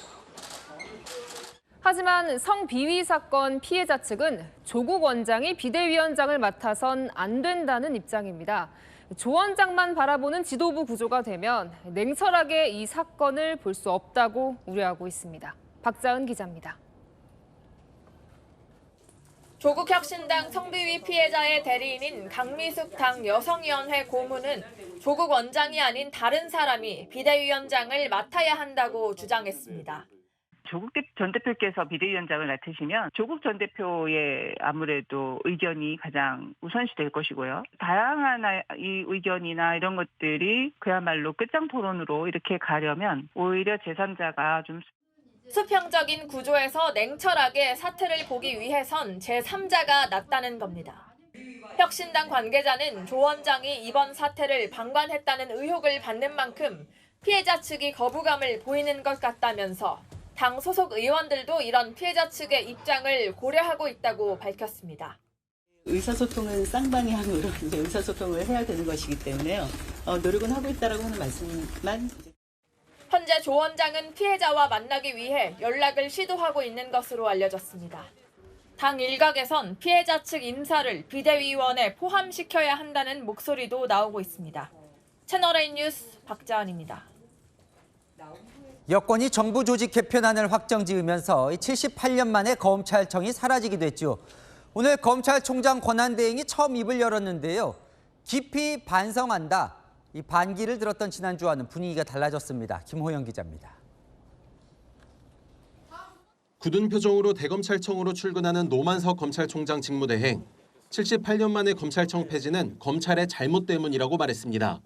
하지만 성비위 사건 피해자 측은 조국 원장이 비대위원장을 맡아선 안 된다는 입장입니다. 조 원장만 바라보는 지도부 구조가 되면 냉철하게 이 사건을 볼 수 없다고 우려하고 있습니다. 박자은 기자입니다. 조국혁신당 성비위 피해자의 대리인인 강미숙 당 여성위원회 고문은 조국 원장이 아닌 다른 사람이 비대위원장을 맡아야 한다고 주장했습니다. 조국 전 대표께서 비대위원장을 맡으시면 조국 전 대표의 아무래도 의견이 가장 우선시 될 것이고요. 다양한 이 의견이나 이런 것들이 그야말로 끝장 토론으로 이렇게 가려면 오히려 제3자가 좀 수평적인 구조에서 냉철하게 사태를 보기 위해선 제3자가 낫다는 겁니다. 혁신당 관계자는 조 원장이 이번 사태를 방관했다는 의혹을 받는 만큼 피해자 측이 거부감을 보이는 것 같다면서 당 소속 의원들도 이런 피해자 측의 입장을 고려하고 있다고 밝혔습니다. 의사소통은 쌍방향으로 이제 의사소통을 해야 되는 것이기 때문에요. 노력은 하고 있다라고 하는 말씀만. 현재 조 원장은 피해자와 만나기 위해 연락을 시도하고 있는 것으로 알려졌습니다. 당 일각에선 피해자 측 인사를 비대위원에 포함시켜야 한다는 목소리도 나오고 있습니다. 채널A 뉴스 박자은입니다. 여권이 정부 조직 개편안을 확정지으면서 78년 만에 검찰청이 사라지기도 했죠. 오늘 검찰총장 권한대행이 처음 입을 열었는데요. 깊이 반성한다. 이 반기를 들었던 지난주와는 분위기가 달라졌습니다. 김호영 기자입니다. 굳은 표정으로 대검찰청으로 출근하는 노만석 검찰총장 직무대행. 78년 만에 검찰청 폐지는 검찰의 잘못 때문이라고 말했습니다.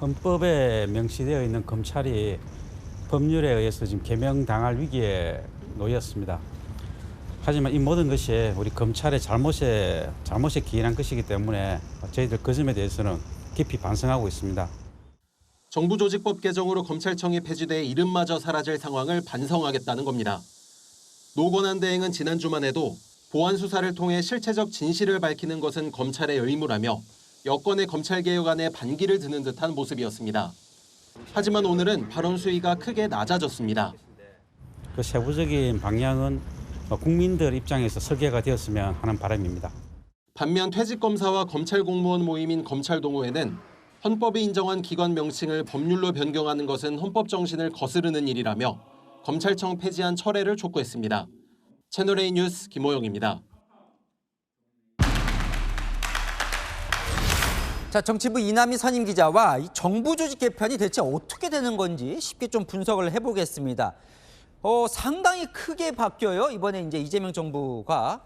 헌법에 명시되어 있는 검찰이 법률에 의해서 지금 개명당할 위기에 놓였습니다. 하지만 이 모든 것이 우리 검찰의 잘못에 기인한 것이기 때문에 저희들 그 점에 대해서는 깊이 반성하고 있습니다. 정부조직법 개정으로 검찰청이 폐지돼 이름마저 사라질 상황을 반성하겠다는 겁니다. 노 권한대행은 지난주만 해도 보안 수사를 통해 실체적 진실을 밝히는 것은 검찰의 의무라며 여권의 검찰개혁안에 반기를 드는 듯한 모습이었습니다. 하지만 오늘은 발언 수위가 크게 낮아졌습니다. 그 세부적인 방향은 국민들 입장에서 설계가 되었으면 하는 바람입니다. 반면 퇴직검사와 검찰공무원 모임인 검찰동호회는 헌법이 인정한 기관 명칭을 법률로 변경하는 것은 헌법 정신을 거스르는 일이라며 검찰청 폐지안 철회를 촉구했습니다. 채널A 뉴스 김호영입니다. 자, 정치부 이남희 선임 기자와 이 정부 조직 개편이 대체 어떻게 되는 건지 쉽게 좀 분석을 해보겠습니다. 상당히 크게 바뀌어요. 이번에 이제 이재명 정부가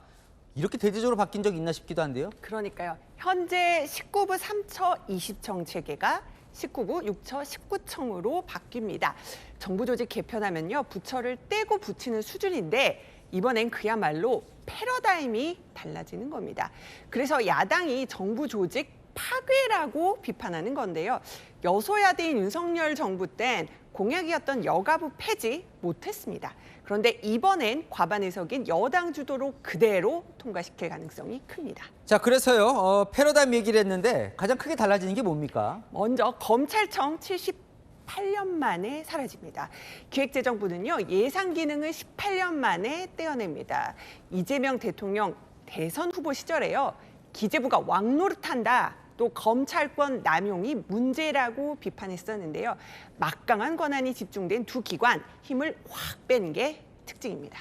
이렇게 대대적으로 바뀐 적이 있나 싶기도 한데요. 그러니까요. 현재 19부 3처 20청 체계가 19부 6처 19청으로 바뀝니다. 정부 조직 개편하면요. 부처를 떼고 붙이는 수준인데 이번엔 그야말로 패러다임이 달라지는 겁니다. 그래서 야당이 정부 조직 파괴라고 비판하는 건데요. 여소야대인 윤석열 정부 땐 공약이었던 여가부 폐지 못했습니다. 그런데 이번엔 과반 의석인 여당 주도로 그대로 통과시킬 가능성이 큽니다. 자, 그래서요. 패러다임 얘기를 했는데 가장 크게 달라지는 게 뭡니까? 먼저 검찰청 78년 만에 사라집니다. 기획재정부는요. 예산 기능을 18년 만에 떼어냅니다. 이재명 대통령 대선 후보 시절에요. 기재부가 왕노릇한다. 또 검찰권 남용이 문제라고 비판했었는데요. 막강한 권한이 집중된 두 기관 힘을 확 뺀 게 특징입니다.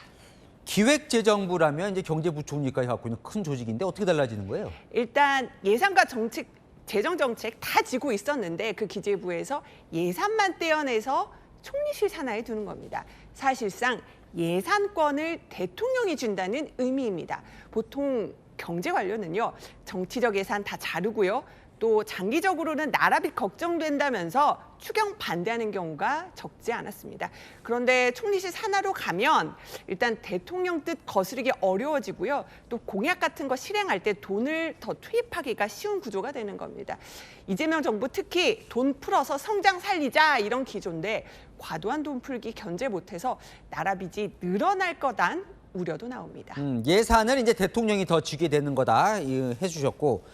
기획재정부라면 이제 경제부총리까지 갖고 있는 큰 조직인데 어떻게 달라지는 거예요? 일단 예산과 재정정책 다 지고 있었는데 그 기재부에서 예산만 떼어내서 총리실 산하에 두는 겁니다. 사실상 예산권을 대통령이 준다는 의미입니다. 보통 경제 관료는요. 정치적 예산 다 자르고요. 또 장기적으로는 나라빚 걱정된다면서 추경 반대하는 경우가 적지 않았습니다. 그런데 총리실 산하로 가면 일단 대통령 뜻 거스르기 어려워지고요. 또 공약 같은 거 실행할 때 돈을 더 투입하기가 쉬운 구조가 되는 겁니다. 이재명 정부 특히 돈 풀어서 성장 살리자 이런 기조인데 과도한 돈 풀기 견제 못해서 나라빚이 늘어날 거란 우려도 나옵니다. 예산을 이제 대통령이 더 쥐게 되는 거다 해주셨고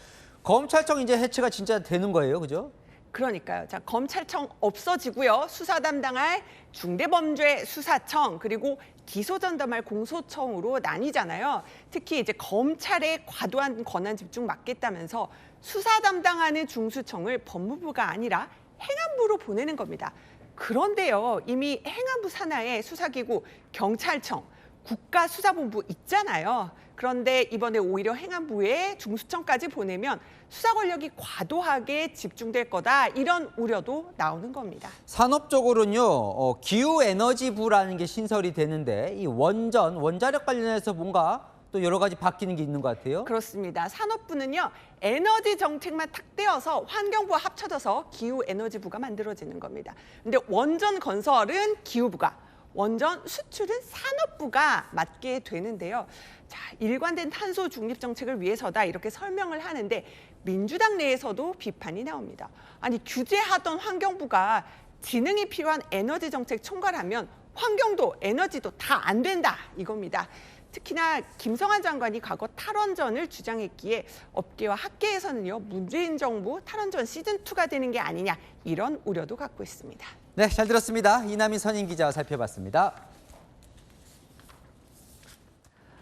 검찰청 이제 해체가 진짜 되는 거예요, 그죠? 그러니까요. 자, 검찰청 없어지고요. 수사 담당할 중대범죄수사청 그리고 기소 전담할 공소청으로 나뉘잖아요. 특히 이제 검찰의 과도한 권한 집중 막겠다면서 수사 담당하는 중수청을 법무부가 아니라 행안부로 보내는 겁니다. 그런데요. 이미 행안부 산하에 수사기구 경찰청 국가수사본부 있잖아요. 그런데 이번에 오히려 행안부에 중수청까지 보내면 수사 권력이 과도하게 집중될 거다 이런 우려도 나오는 겁니다. 산업적으로는요. 기후에너지부라는 게 신설이 되는데 이 원자력 관련해서 뭔가 또 여러 가지 바뀌는 게 있는 것 같아요. 그렇습니다. 산업부는요. 에너지 정책만 탁 떼어서 환경부와 합쳐져서 기후에너지부가 만들어지는 겁니다. 근데 원전 건설은 기후부가 원전 수출은 산업부가 맡게 되는데요. 자, 일관된 탄소 중립 정책을 위해서다 이렇게 설명을 하는데 민주당 내에서도 비판이 나옵니다. 아니 규제하던 환경부가 지능이 필요한 에너지 정책 총괄하면 환경도 에너지도 다 안 된다 이겁니다. 특히나 김성한 장관이 과거 탈원전을 주장했기에 업계와 학계에서는요, 문재인 정부 탈원전 시즌2가 되는 게 아니냐 이런 우려도 갖고 있습니다. 네, 잘 들었습니다. 이남희 선임 기자와 살펴봤습니다.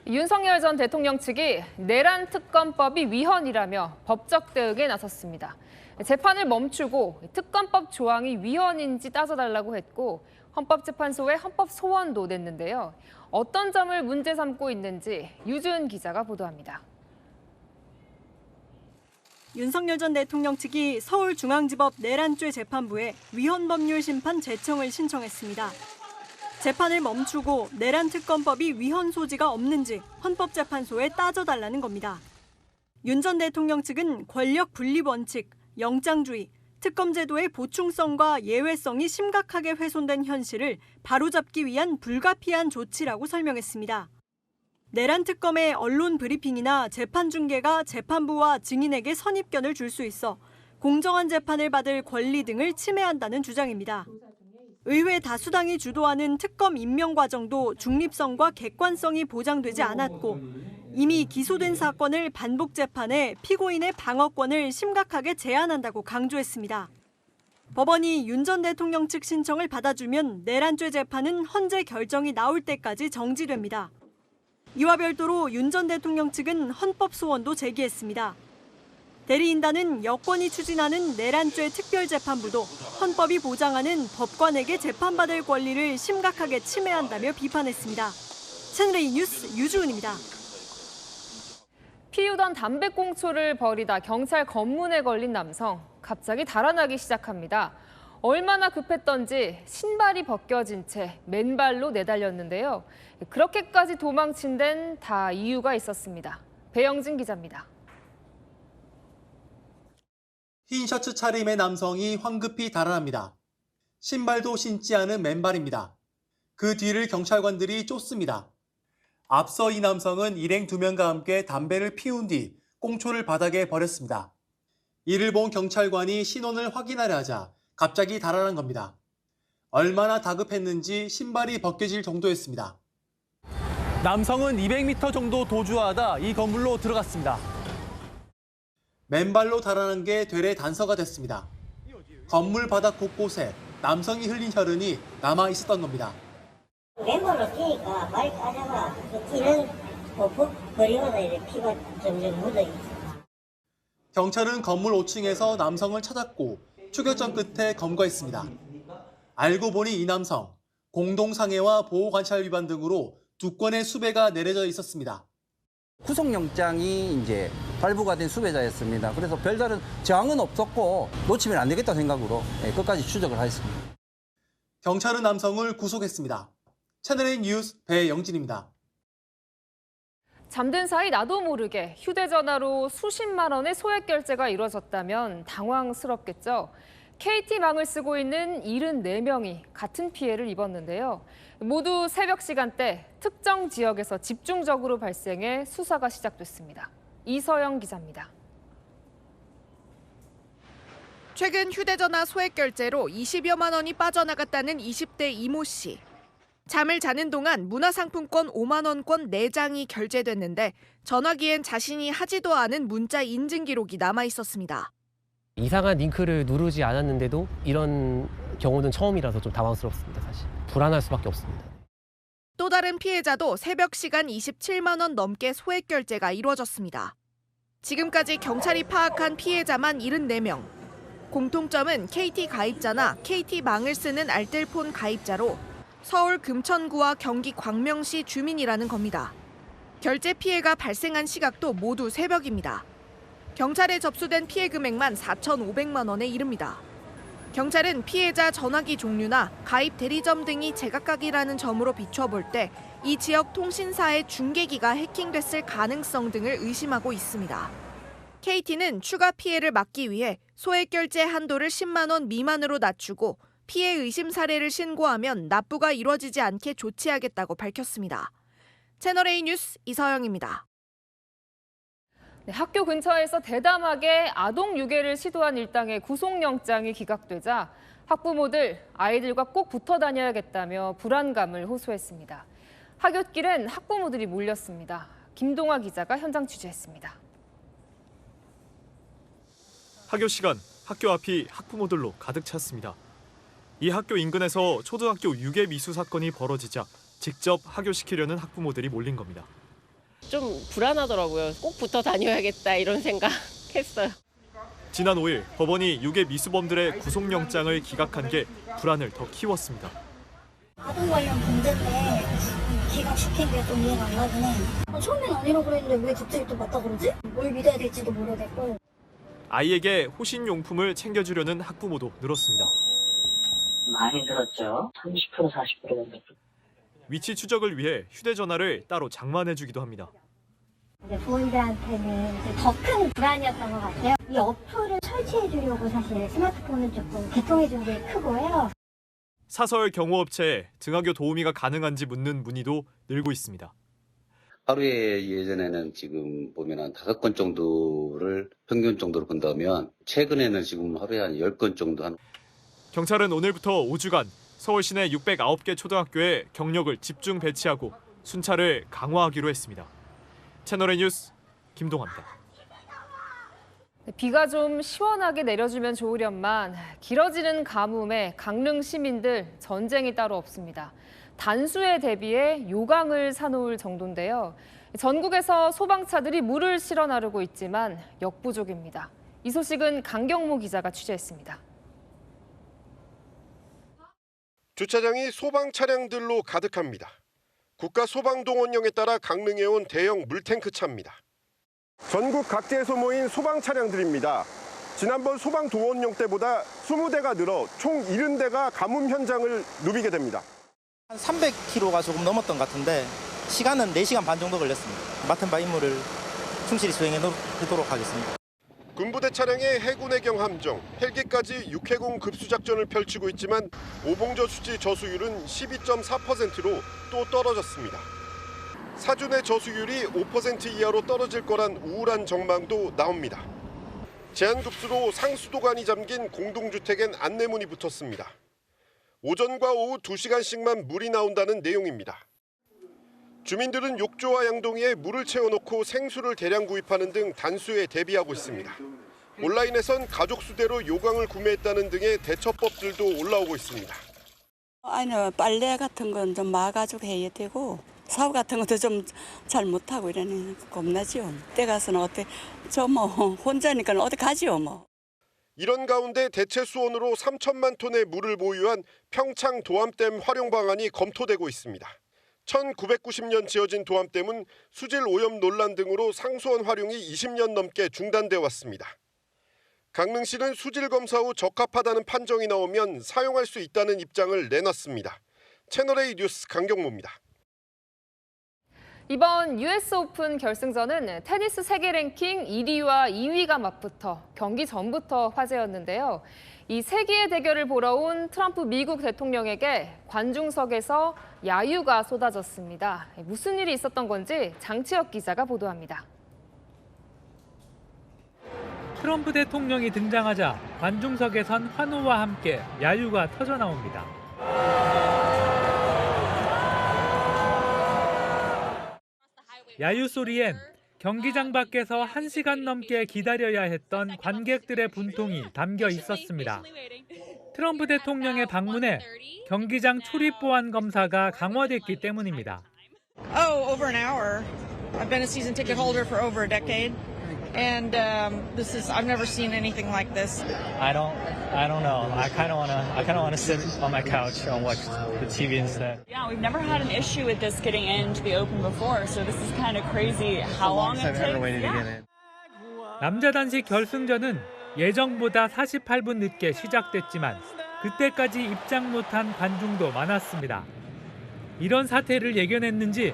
윤석열 전 대통령 측이 내란 특검법이 위헌이라며 법적 대응에 나섰습니다. 재판을 멈추고 특검법 조항이 위헌인지 따져달라고 했고 헌법재판소에 헌법 소원도 냈는데요. 어떤 점을 문제 삼고 있는지 유준 기자가 보도합니다. 윤석열 전 대통령 측이 서울중앙지법 내란죄 재판부에 위헌법률 심판 제청을 신청했습니다. 재판을 멈추고 내란 특검법이 위헌 소지가 없는지 헌법재판소에 따져달라는 겁니다. 윤 전 대통령 측은 권력 분립 원칙, 영장주의, 특검 제도의 보충성과 예외성이 심각하게 훼손된 현실을 바로잡기 위한 불가피한 조치라고 설명했습니다. 내란 특검의 언론 브리핑이나 재판 중계가 재판부와 증인에게 선입견을 줄 수 있어 공정한 재판을 받을 권리 등을 침해한다는 주장입니다. 의회 다수당이 주도하는 특검 임명 과정도 중립성과 객관성이 보장되지 않았고 이미 기소된 사건을 반복 재판해 피고인의 방어권을 심각하게 제한한다고 강조했습니다. 법원이 윤 전 대통령 측 신청을 받아주면 내란죄 재판은 헌재 결정이 나올 때까지 정지됩니다. 이와 별도로 윤 전 대통령 측은 헌법 소원도 제기했습니다. 대리인단은 여권이 추진하는 내란죄 특별재판부도 헌법이 보장하는 법관에게 재판받을 권리를 심각하게 침해한다며 비판했습니다. 채널A 뉴스 유주은입니다. 피우던 담배꽁초를 버리다 경찰 검문에 걸린 남성, 갑자기 달아나기 시작합니다. 얼마나 급했던지 신발이 벗겨진 채 맨발로 내달렸는데요. 그렇게까지 도망친 데는 다 이유가 있었습니다. 배영진 기자입니다. 흰 셔츠 차림의 남성이 황급히 달아납니다. 신발도 신지 않은 맨발입니다. 그 뒤를 경찰관들이 쫓습니다. 앞서 이 남성은 일행 2명과 함께 담배를 피운 뒤 꽁초를 바닥에 버렸습니다. 이를 본 경찰관이 신원을 확인하려 하자 갑자기 달아난 겁니다. 얼마나 다급했는지 신발이 벗겨질 정도였습니다. 남성은 200m 정도 도주하다 이 건물로 들어갔습니다. 맨발로 달아난 게 되레 단서가 됐습니다. 건물 바닥 곳곳에 남성이 흘린 혈흔이 남아 있었던 겁니다. 맨발로 뛰니까 발이 까져가 뛰는 버리마다 피가 점점 묻어 있어. 경찰은 건물 5층에서 남성을 찾았고 추격전 끝에 검거했습니다. 알고 보니 이 남성 공동상해와 보호관찰 위반 등으로 2건의 수배가 내려져 있었습니다. 구속영장이 이제 발부가 된 수배자였습니다. 그래서 별다른 저항은 없었고 놓치면 안 되겠다 생각으로 끝까지 추적을 하였습니다. 경찰은 남성을 구속했습니다. 채널A 뉴스 배영진입니다. 잠든 사이 나도 모르게 휴대전화로 수십만 원의 소액 결제가 이루어졌다면 당황스럽겠죠. KT망을 쓰고 있는 74명이 같은 피해를 입었는데요. 모두 새벽 시간대 특정 지역에서 집중적으로 발생해 수사가 시작됐습니다. 이서영 기자입니다. 최근 휴대전화 소액 결제로 20여만 원이 빠져나갔다는 20대 이모 씨. 잠을 자는 동안 문화상품권 5만 원권 4장이 결제됐는데 전화기엔 자신이 하지도 않은 문자 인증 기록이 남아 있었습니다. 이상한 링크를 누르지 않았는데도 이런 경우는 처음이라서 좀 당황스럽습니다, 사실. 불안할 수밖에 없습니다. 또 다른 피해자도 새벽 시간 27만 원 넘게 소액 결제가 이루어졌습니다. 지금까지 경찰이 파악한 피해자만 74명. 공통점은 KT 가입자나 KT망을 쓰는 알뜰폰 가입자로 서울 금천구와 경기 광명시 주민이라는 겁니다. 결제 피해가 발생한 시각도 모두 새벽입니다. 경찰에 접수된 피해 금액만 4,500만 원에 이릅니다. 경찰은 피해자 전화기 종류나 가입 대리점 등이 제각각이라는 점으로 비춰볼 때 이 지역 통신사의 중계기가 해킹됐을 가능성 등을 의심하고 있습니다. KT는 추가 피해를 막기 위해 소액 결제 한도를 10만 원 미만으로 낮추고 피해 의심 사례를 신고하면 납부가 이루어지지 않게 조치하겠다고 밝혔습니다. 채널A 뉴스 이서영입니다. 네, 학교 근처에서 대담하게 아동 유괴를 시도한 일당의 구속영장이 기각되자 학부모들 아이들과 꼭 붙어 다녀야겠다며 불안감을 호소했습니다. 하굣길엔 학부모들이 몰렸습니다. 김동아 기자가 현장 취재했습니다. 학교 시간, 학교 앞이 학부모들로 가득 찼습니다. 이 학교 인근에서 초등학교 유괴 미수 사건이 벌어지자 직접 하교시키려는 학부모들이 몰린 겁니다. 좀 불안하더라고요. 꼭 붙어 다녀야겠다 이런 생각했어요. 지난 5일 법원이 유괴 미수범들의 구속영장을 기각한 게 불안을 더 키웠습니다. 아동 관련 문제인데 기각시킨 게 좀 이해가 안 가긴 해. 처음엔 아니라고 그랬는데 왜 갑자기 또 맞다 그러지? 뭘 믿어야 될지도 모르겠고. 아이에게 호신용품을 챙겨주려는 학부모도 늘었습니다. 많이 늘었죠. 30% 40% 정도. 위치 추적을 위해 휴대전화를 따로 장만해주기도 합니다. 부모님들한테는 더 큰 불안이었던 것 같아요. 이 어플을 설치해주려고 사실 스마트폰을 조금 개통해준 게 크고요. 사설 경호업체에 등하교 도우미가 가능한지 묻는 문의도 늘고 있습니다. 하루에 예전에는 지금 보면 5건 정도를 평균 정도로 본다면 최근에는 지금 하루에 한 10건 정도 한. 경찰은 오늘부터 5주간 서울 시내 609개 초등학교에 경력을 집중 배치하고 순찰을 강화하기로 했습니다. 채널A 뉴스 김동아입니다. 비가 좀 시원하게 내려주면 좋으련만 길어지는 가뭄에 강릉 시민들 전쟁이 따로 없습니다. 단수에 대비해 요강을 사놓을 정도인데요. 전국에서 소방차들이 물을 실어 나르고 있지만 역부족입니다. 이 소식은 강경모 기자가 취재했습니다. 주차장이 소방 차량들로 가득합니다. 국가소방동원령에 따라 강릉에 온 대형 물탱크 차입니다. 전국 각지에서 모인 소방 차량들입니다. 지난번 소방동원령 때보다 20대가 늘어 총 70대가 가뭄 현장을 누비게 됩니다. 한 300km가 조금 넘었던 것 같은데 시간은 4시간 반 정도 걸렸습니다. 맡은 바 임무를 충실히 수행해보도록 하겠습니다. 군부대 차량에 해군해경 함정, 헬기까지 육해공 급수작전을 펼치고 있지만 오봉저 수지 저수율은 12.4%로 또 떨어졌습니다. 사준의 저수율이 5% 이하로 떨어질 거란 우울한 전망도 나옵니다. 제한급수로 상수도관이 잠긴 공동주택엔 안내문이 붙었습니다. 오전과 오후 2시간씩만 물이 나온다는 내용입니다. 주민들은 욕조와 양동이에 물을 채워놓고 생수를 대량 구입하는 등 단수에 대비하고 있습니다. 온라인에선 가족 수대로 요강을 구매했다는 등의 대처법들도 올라오고 있습니다. 아니, 빨래 같은 건 좀 마가지고 해야 되고 사업 같은 것도 좀 잘 못하고 이러니 겁나지요. 때 가서는 어때 저 뭐 혼자니까 어디 가지요 뭐. 이런 가운데 대체 수온으로 3천만 톤의 물을 보유한 평창 도암댐 활용 방안이 검토되고 있습니다. 1990년 지어진 도암댐은 수질 오염 논란 등으로 상수원 활용이 20년 넘게 중단돼 왔습니다. 강릉시는 수질 검사 후 적합하다는 판정이 나오면 사용할 수 있다는 입장을 내놨습니다. 채널A 뉴스 강경모입니다. 이번 US 오픈 결승전은 테니스 세계 랭킹 1위와 2위가 맞붙어 경기 전부터 화제였는데요. 이 세기의 대결을 보러 온 트럼프 미국 대통령에게 관중석에서 야유가 쏟아졌습니다. 무슨 일이 있었던 건지 장치혁 기자가 보도합니다. 트럼프 대통령이 등장하자 관중석에선 환호와 함께 야유가 터져나옵니다. 야유 소리엔 경기장 밖에서 1시간 넘게 기다려야 했던 관객들의 분통이 담겨 있었습니다. 트럼프 대통령의 방문에 경기장 출입 보안 검사가 강화됐기 때문입니다. Over an hour. I've been a season ticket holder for over a decade. And I've never seen anything like this. I don't know. I kind of want to sit on my couch and watch the TV instead. Yeah, we've never had an issue with this getting into the Open before, so this is kind of crazy how long it takes. 남자 단식 결승전은 예정보다 48분 늦게 시작됐지만 그때까지 입장 못한 관중도 많았습니다. 이런 사태를 예견했는지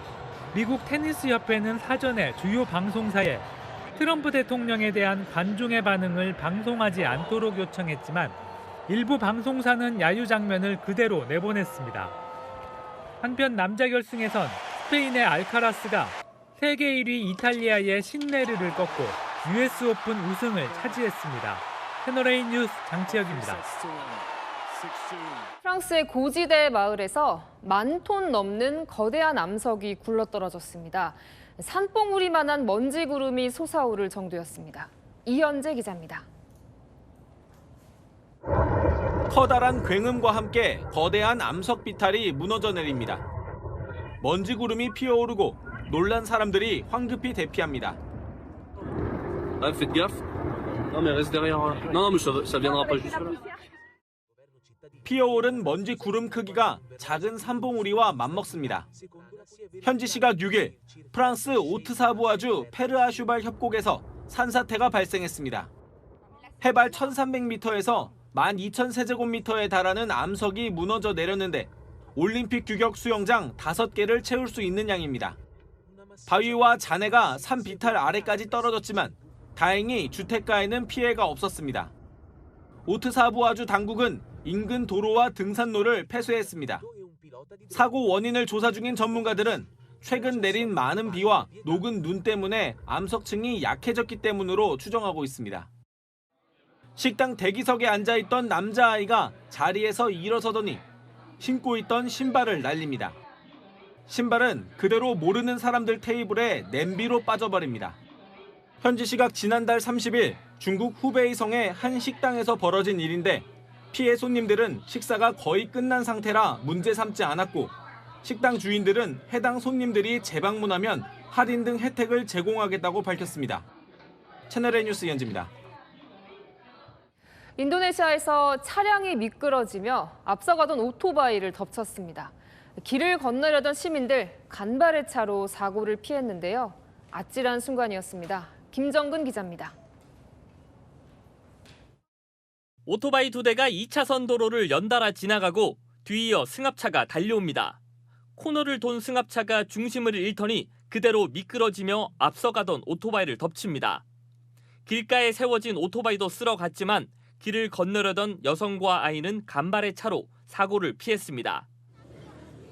미국 테니스 협회는 사전에 주요 방송사에 트럼프 대통령에 대한 관중의 반응을 방송하지 않도록 요청했지만 일부 방송사는 야유 장면을 그대로 내보냈습니다. 한편 남자 결승에선 스페인의 알카라스가 세계 1위 이탈리아의 신네르를 꺾고 US 오픈 우승을 차지했습니다. 채널A 뉴스 장치혁입니다. 프랑스의 고지대 마을에서 10,000톤 넘는 거대한 암석이 굴러떨어졌습니다. 산봉우리만한 먼지 구름이 솟아오를 정도였습니다. 이현재 기자입니다. 커다란 굉음과 함께 거대한 암석 비탈이 무너져 내립니다. 먼지 구름이 피어오르고 놀란 사람들이 황급히 대피합니다. 피어오른 먼지 구름 크기가 작은 산봉우리와 맞먹습니다. 현지 시각 6일 프랑스 오트사부아주 페르아슈발 협곡에서 산사태가 발생했습니다. 해발 1,300m에서 12,000세제곱미터에 달하는 암석이 무너져 내렸는데 올림픽 규격 수영장 5개를 채울 수 있는 양입니다. 바위와 잔해가 산 비탈 아래까지 떨어졌지만 다행히 주택가에는 피해가 없었습니다. 오트사부아주 당국은 인근 도로와 등산로를 폐쇄했습니다. 사고 원인을 조사 중인 전문가들은 최근 내린 많은 비와 녹은 눈 때문에 암석층이 약해졌기 때문으로 추정하고 있습니다. 식당 대기석에 앉아있던 남자아이가 자리에서 일어서더니 신고 있던 신발을 날립니다. 신발은 그대로 모르는 사람들 테이블에 냄비로 빠져버립니다. 현지 시각 지난달 30일 중국 후베이성의 한 식당에서 벌어진 일인데 피해 손님들은 식사가 거의 끝난 상태라 문제 삼지 않았고 식당 주인들은 해당 손님들이 재방문하면 할인 등 혜택을 제공하겠다고 밝혔습니다. 채널A 뉴스 이현지입니다. 인도네시아에서 차량이 미끄러지며 앞서가던 오토바이를 덮쳤습니다. 길을 건너려던 시민들 간발의 차로 사고를 피했는데요. 아찔한 순간이었습니다. 김정근 기자입니다. 오토바이 2대가 2차선 도로를 연달아 지나가고 뒤이어 승합차가 달려옵니다. 코너를 돈 승합차가 중심을 잃더니 그대로 미끄러지며 앞서가던 오토바이를 덮칩니다. 길가에 세워진 오토바이도 쓸어갔지만 길을 건너려던 여성과 아이는 간발의 차로 사고를 피했습니다.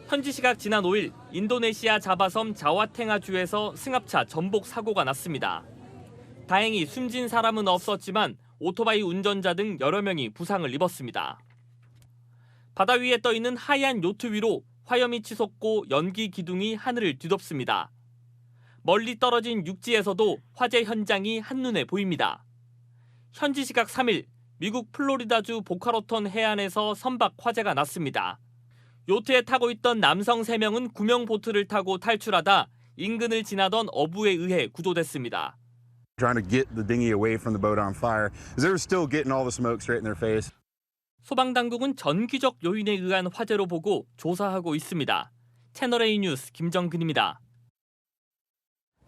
현지 시각 지난 5일 인도네시아 자바섬 자와탱하주에서 승합차 전복 사고가 났습니다. 다행히 숨진 사람은 없었지만 오토바이 운전자 등 여러 명이 부상을 입었습니다. 바다 위에 떠 있는 하얀 요트 위로 화염이 치솟고 연기 기둥이 하늘을 뒤덮습니다. 멀리 떨어진 육지에서도 화재 현장이 한눈에 보입니다. 현지 시각 3일 미국 플로리다주 보카로턴 해안에서 선박 화재가 났습니다. 요트에 타고 있던 남성 3명은 구명 보트를 타고 탈출하다 인근을 지나던 어부에 의해 구조됐습니다. Trying to get the dinghy away from the boat on fire, as they were still getting all the smoke straight in their face. 소방당국은 전기적 요인에 의한 화재로 보고 조사하고 있습니다. 채널A 뉴스 김정근입니다.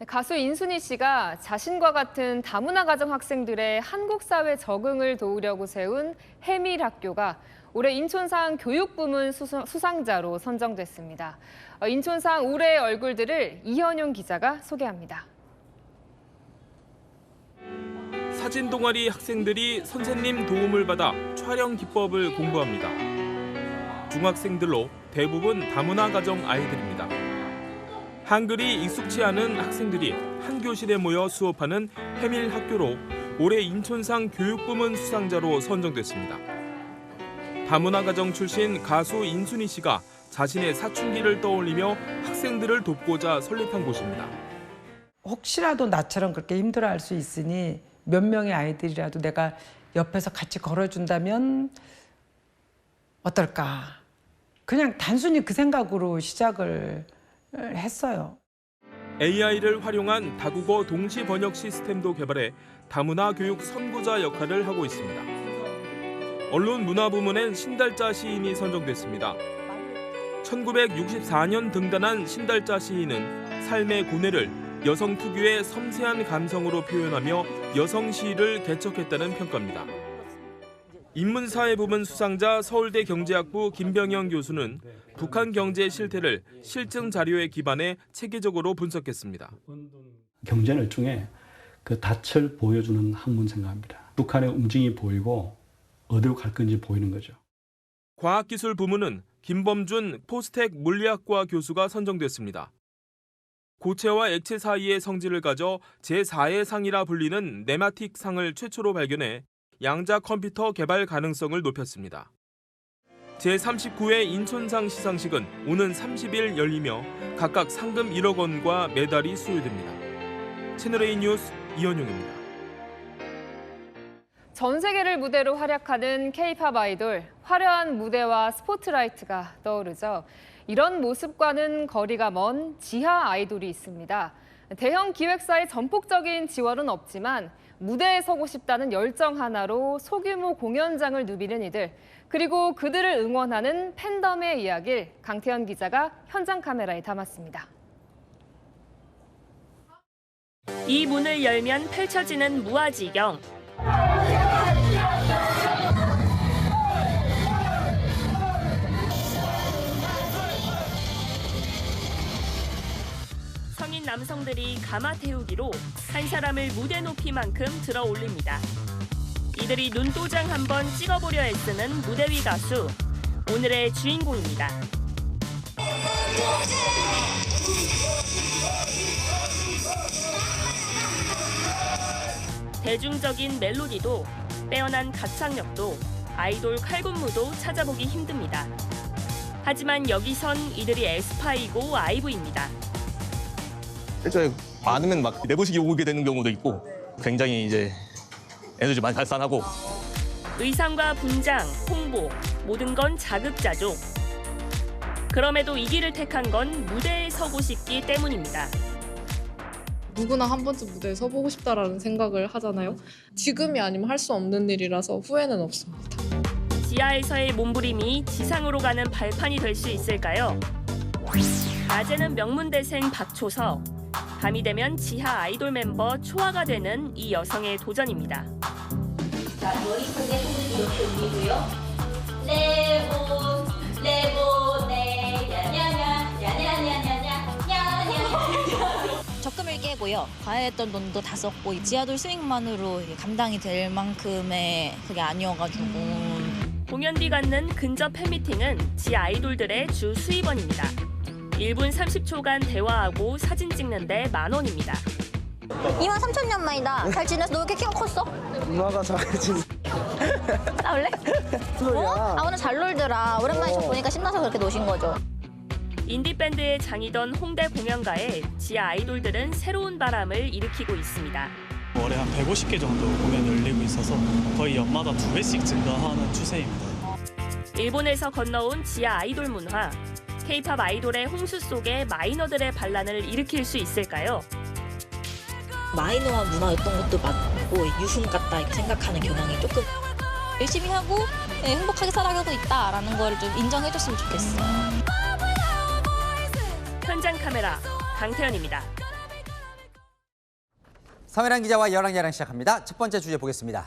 가수 인순이 씨가 자신과 같은 다문화 가정 학생들의 한국 사회 적응을 도우려고 세운 해밀학교가 올해 인천상 교육부문 수상자로 선정됐습니다. 인천상 올해의 얼굴들을 이현용 기자가 소개합니다. 사진 동아리 학생들이 선생님 도움을 받아 촬영 기법을 공부합니다. 중학생들로 대부분 다문화 가정 아이들입니다. 한글이 익숙치 않은 학생들이 한 교실에 모여 수업하는 해밀 학교로 올해 인천상 교육부문 수상자로 선정됐습니다. 다문화 가정 출신 가수 인순이 씨가 자신의 사춘기를 떠올리며 학생들을 돕고자 설립한 곳입니다. 혹시라도 나처럼 그렇게 힘들어할 수 있으니 몇 명의 아이들이라도 내가 옆에서 같이 걸어준다면 어떨까. 그냥 단순히 그 생각으로 시작을 했어요. AI를 활용한 다국어 동시 번역 시스템도 개발해 다문화 교육 선구자 역할을 하고 있습니다. 언론문화부문엔 신달자 시인이 선정됐습니다. 1964년 등단한 신달자 시인은 삶의 고뇌를 여성 특유의 섬세한 감성으로 표현하며 여성 시를 개척했다는 평가입니다. 인문사회 부문 수상자 서울대 경제학부 김병영 교수는 북한 경제 실태를 실증 자료에 기반해 체계적으로 분석했습니다. 경제는 일종의 그 닻을 보여주는 학문 생각합니다. 북한의 움직임이 보이고 어디로 갈 건지 보이는 거죠. 과학기술 부문은 김범준 포스텍 물리학과 교수가 선정됐습니다. 고체와 액체 사이의 성질을 가져 제4의 상이라 불리는 네마틱 상을 최초로 발견해 양자 컴퓨터 개발 가능성을 높였습니다. 제39회 인천상 시상식은 오는 30일 열리며 각각 상금 1억 원과 메달이 수여됩니다. 채널A 뉴스 이현용입니다. 전 세계를 무대로 활약하는 K-팝 아이돌, 화려한 무대와 스포트라이트가 떠오르죠. 이런 모습과는 거리가 먼 지하 아이돌이 있습니다. 대형 기획사의 전폭적인 지원은 없지만 무대에 서고 싶다는 열정 하나로 소규모 공연장을 누비는 이들, 그리고 그들을 응원하는 팬덤의 이야기를 강태현 기자가 현장 카메라에 담았습니다. 이 문을 열면 펼쳐지는 무아지경. 성인 남성들이 가마 태우기로 한 사람을 무대 높이만큼 들어 올립니다. 이들이 눈도장 한번 찍어보려 애쓰는 무대 위 가수, 오늘의 주인공입니다. 대중적인 멜로디도 빼어난 가창력도 아이돌 칼군무도 찾아보기 힘듭니다. 하지만 여기선 이들이 에스파이고 아이브입니다. 일정에 많으면 막 4번씩 오게 되는 경우도 있고 굉장히 이제 에너지 많이 발산하고 의상과 분장, 홍보, 모든 건 자급자족. 그럼에도 이 길을 택한 건 무대에 서고 싶기 때문입니다. 누구나 한 번쯤 무대에 서보고 싶다라는 생각을 하잖아요. 지금이 아니면 할 수 없는 일이라서 후회는 없습니다. 지하에서의 몸부림이 지상으로 가는 발판이 될 수 있을까요? 낮에는 명문대생 박초서, 밤이 되면 지하 아이돌 멤버 초아가 되는 이 여성의 도전입니다. 자, 머리속에 손을 이렇게 올리고요. 레보, 레보, 네, 야냐냐, 야냐냐냐냐, 야냐. 적금을 깨고요. 가야 했던 돈도 다 썼고 지하돌 수익만으로 감당이 될 만큼의 그게 아니어가지고. 공연비 갖는 근접 팬미팅은 지하 아이돌들의 주 수입원입니다. 1분 30초간 대화하고 사진 찍는데 $10,000입니다. 23,000년 만이다. 잘 지냈어? 너 왜 이렇게 키가 컸어? 누나가 잘해준. 나올래? 아 오늘 잘 놀더라. 오랜만에 좀 보니까 신나서 그렇게 노신 거죠. 인디밴드의 장이던 홍대 공연가에 지하 아이돌들은 새로운 바람을 일으키고 있습니다. 월에 한 150개 정도 공연을 열리고 있어서 거의 연마다 2배씩 증가하는 추세입니다. 일본에서 건너온 지하 아이돌 문화. K-팝 아이돌의 홍수 속에 마이너들의 반란을 일으킬 수 있을까요? 마이너한 문화였던 것도 맞고 유흥 같다 이렇게 생각하는 경향이 조금 열심히 하고 행복하게 살아가고 있다라는 걸 좀 인정해줬으면 좋겠어요. 현장 카메라 강태현입니다. 서메란 기자와 여랑야랑 시작합니다. 첫 번째 주제 보겠습니다.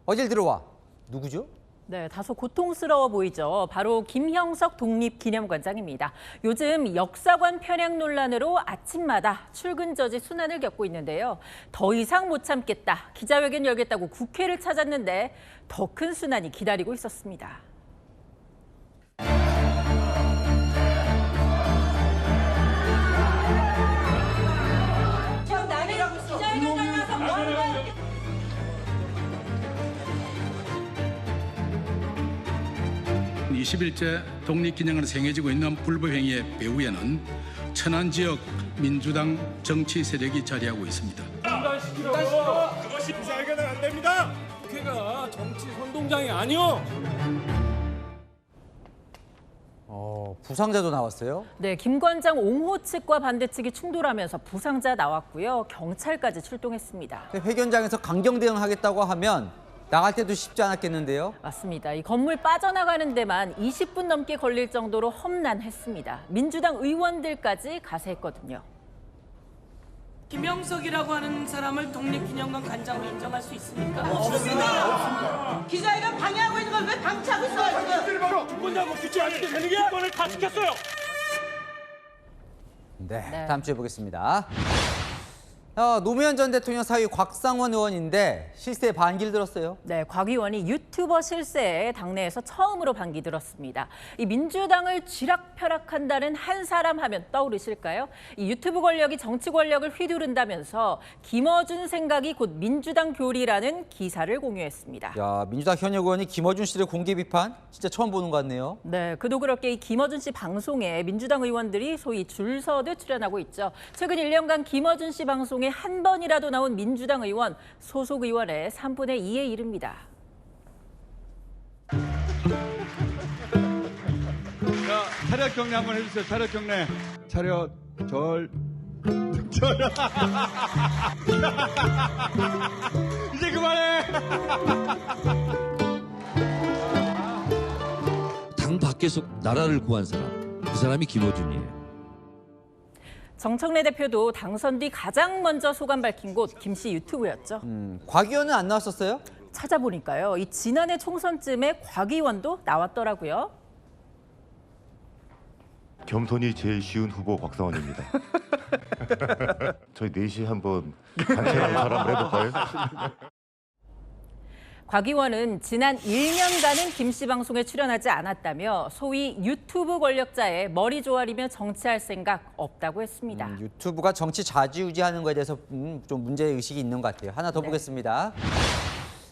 어딜 들어와? 누구죠? 네, 다소 고통스러워 보이죠. 바로 김형석 독립기념관장입니다. 요즘 역사관 편향 논란으로 아침마다 출근 저지 순환을 겪고 있는데요. 더 이상 못 참겠다, 기자회견 열겠다고 국회를 찾았는데 더 큰 순환이 기다리고 있었습니다. 지금 남이라고 기자회견장에 와서 뭐 하는 거야? 21제 독립기념관에 행해지고 있는 불법행위의 배후에는 천안지역 민주당 정치 세력이 자리하고 있습니다. 그것이 기자회견은 안 됩니다. 국회가 정치 선동장이 아니오. 부상자도 나왔어요? 네, 김 관장 옹호 측과 반대 측이 충돌하면서 부상자 나왔고요. 경찰까지 출동했습니다. 회견장에서 강경 대응하겠다고 하면 나갈 때도 쉽지 않았겠는데요? 맞습니다. 이 건물 빠져나가는 데만 20분 넘게 걸릴 정도로 험난했습니다. 민주당 의원들까지 가세했거든요. 김영석이라고 하는 사람을 독립기념관 관장으로 인정할 수 있습니까? 없습니다. 기자회견 방해하고 있는 걸 왜 방치하고 있어요 지금? 주권자고 규칙 안 지키는 되는 게 주권을 다 지켰어요. 네, 다음 주에 보겠습니다. 노무현 전 대통령 사위 곽상원 의원인데 실세에 반기를 들었어요. 네, 곽 의원이 유튜버 실세에 당내에서 처음으로 반기 들었습니다. 이 민주당을 쥐락펴락한다는 한 사람 하면 떠오르실까요? 이 유튜브 권력이 정치 권력을 휘두른다면서 김어준 생각이 곧 민주당 교리라는 기사를 공유했습니다. 야, 민주당 현역 의원이 김어준 씨를 공개 비판? 진짜 처음 보는 것 같네요. 네, 그도 그렇게 이 김어준 씨 방송에 민주당 의원들이 소위 줄 서듯 출연하고 있죠. 최근 1년간 김어준 씨 방송에 한 번이라도 나온 민주당 의원, 소속 의원의 3분의 2에 이릅니다. 자, 차렷 경례 한번 해주세요. 차렷 경례. 차렷, 절. 이제 그만해. 당 밖에서 나라를 구한 사람, 그 사람이 김어준이에요. 정청래 대표도 당선 뒤 가장 먼저 소감 밝힌 곳 김 씨 유튜브였죠. 곽 의원은 안 나왔었어요? 찾아보니까요. 이 지난해 총선쯤에 곽 의원도 나왔더라고요. 겸손이 제일 쉬운 후보 곽상원입니다. 저희 4시에 한번 단체로 사람을 해볼까요? 곽 의원은 지난 1년간은 김 씨 방송에 출연하지 않았다며 소위 유튜브 권력자의 머리 조아리며 정치할 생각 없다고 했습니다. 유튜브가 정치 좌지우지하는 거에 대해서 좀 문제의식이 있는 것 같아요. 하나 더 보겠습니다.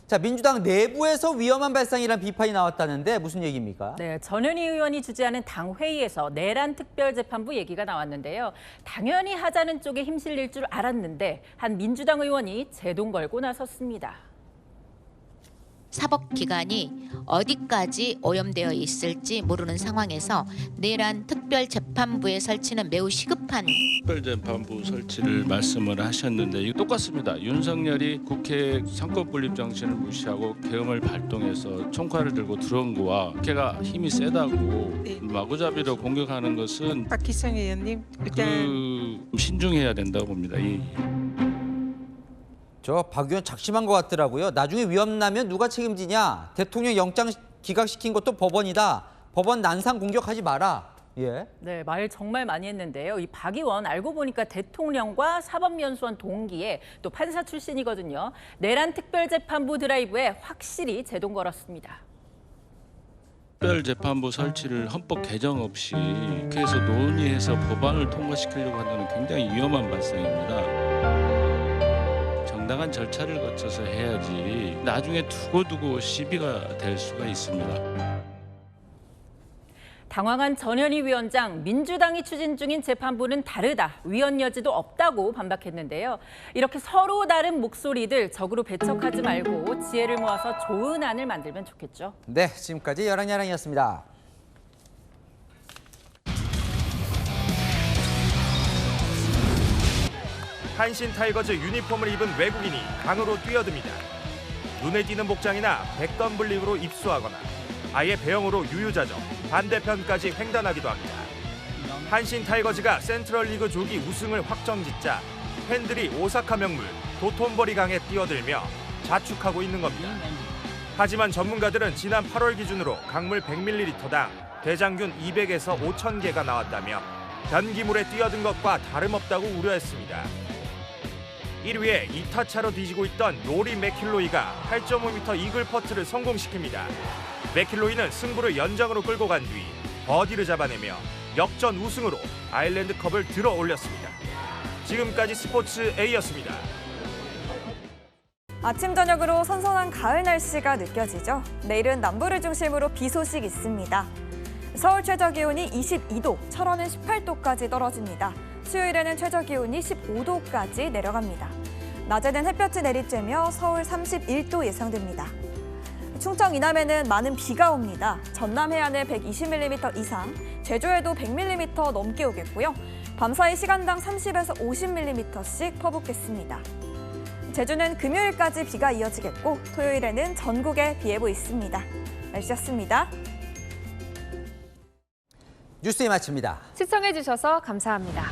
자, 민주당 내부에서 위험한 발상이라는 비판이 나왔다는데 무슨 얘기입니까? 네, 전현희 의원이 주재하는 당 회의에서 내란 특별재판부 얘기가 나왔는데요. 당연히 하자는 쪽에 힘실릴 줄 알았는데 한 민주당 의원이 제동 걸고 나섰습니다. 사법기관이 어디까지 오염되어 있을지 모르는 상황에서 내란 특별재판부의 설치는 매우 시급한 특별재판부 설치를 말씀을 하셨는데 이거 똑같습니다. 윤석열이 국회 상권분립 정신을 무시하고 계엄을 발동해서 총칼을 들고 들어온 거와 국회가 힘이 세다고 마구잡이로 공격하는 것은 박희성 의원님 일단 신중해야 된다고 봅니다. 저 박 의원 작심한 것 같더라고요. 나중에 위험 나면 누가 책임지냐? 대통령 영장 기각시킨 것도 법원이다. 법원 난상 공격하지 마라. 예. 네, 말 정말 많이 했는데요. 이 박 의원 알고 보니까 대통령과 사법연수원 동기에 또 판사 출신이거든요. 내란 특별재판부 드라이브에 확실히 제동 걸었습니다. 특별재판부 설치를 헌법 개정 없이 국회에서 논의해서 법안을 통과시키려고 한다는 굉장히 위험한 발상입니다. 정당한 절차를 거쳐서 해야지 나중에 두고두고 시비가 될 수가 있습니다. 당황한 전현희 위원장, 민주당이 추진 중인 재판부는 다르다, 위헌 여지도 없다고 반박했는데요. 이렇게 서로 다른 목소리들 적으로 배척하지 말고 지혜를 모아서 좋은 안을 만들면 좋겠죠. 네, 지금까지 여랑야랑이었습니다. 한신 타이거즈 유니폼을 입은 외국인이 강으로 뛰어듭니다. 눈에 띄는 복장이나 백덤블링으로 입수하거나 아예 배영으로 유유자적, 반대편까지 횡단하기도 합니다. 한신 타이거즈가 센트럴리그 조기 우승을 확정짓자 팬들이 오사카 명물 도톤보리 강에 뛰어들며 자축하고 있는 겁니다. 하지만 전문가들은 지난 8월 기준으로 강물 100ml당 대장균 200에서 5,000개가 나왔다며 변기물에 뛰어든 것과 다름없다고 우려했습니다. 1위에 2타차로 뒤지고 있던 로리 맥킬로이가 8.5m 이글 퍼트를 성공시킵니다. 맥킬로이는 승부를 연장으로 끌고 간 뒤 버디를 잡아내며 역전 우승으로 아일랜드컵을 들어 올렸습니다. 지금까지 스포츠 A였습니다. 아침 저녁으로 선선한 가을 날씨가 느껴지죠. 내일은 남부를 중심으로 비 소식 있습니다. 서울 최저기온이 22도, 철원은 18도까지 떨어집니다. 수요일에는 최저기온이 15도까지 내려갑니다. 낮에는 햇볕이 내리쬐며 서울 31도 예상됩니다. 충청 이남에는 많은 비가 옵니다. 전남 해안에 120mm 이상, 제주에도 100mm 넘게 오겠고요. 밤사이 시간당 30에서 50mm씩 퍼붓겠습니다. 제주는 금요일까지 비가 이어지겠고 토요일에는 전국에 비 예보 있습니다. 날씨였습니다. 뉴스에 마칩니다. 시청해주셔서 감사합니다.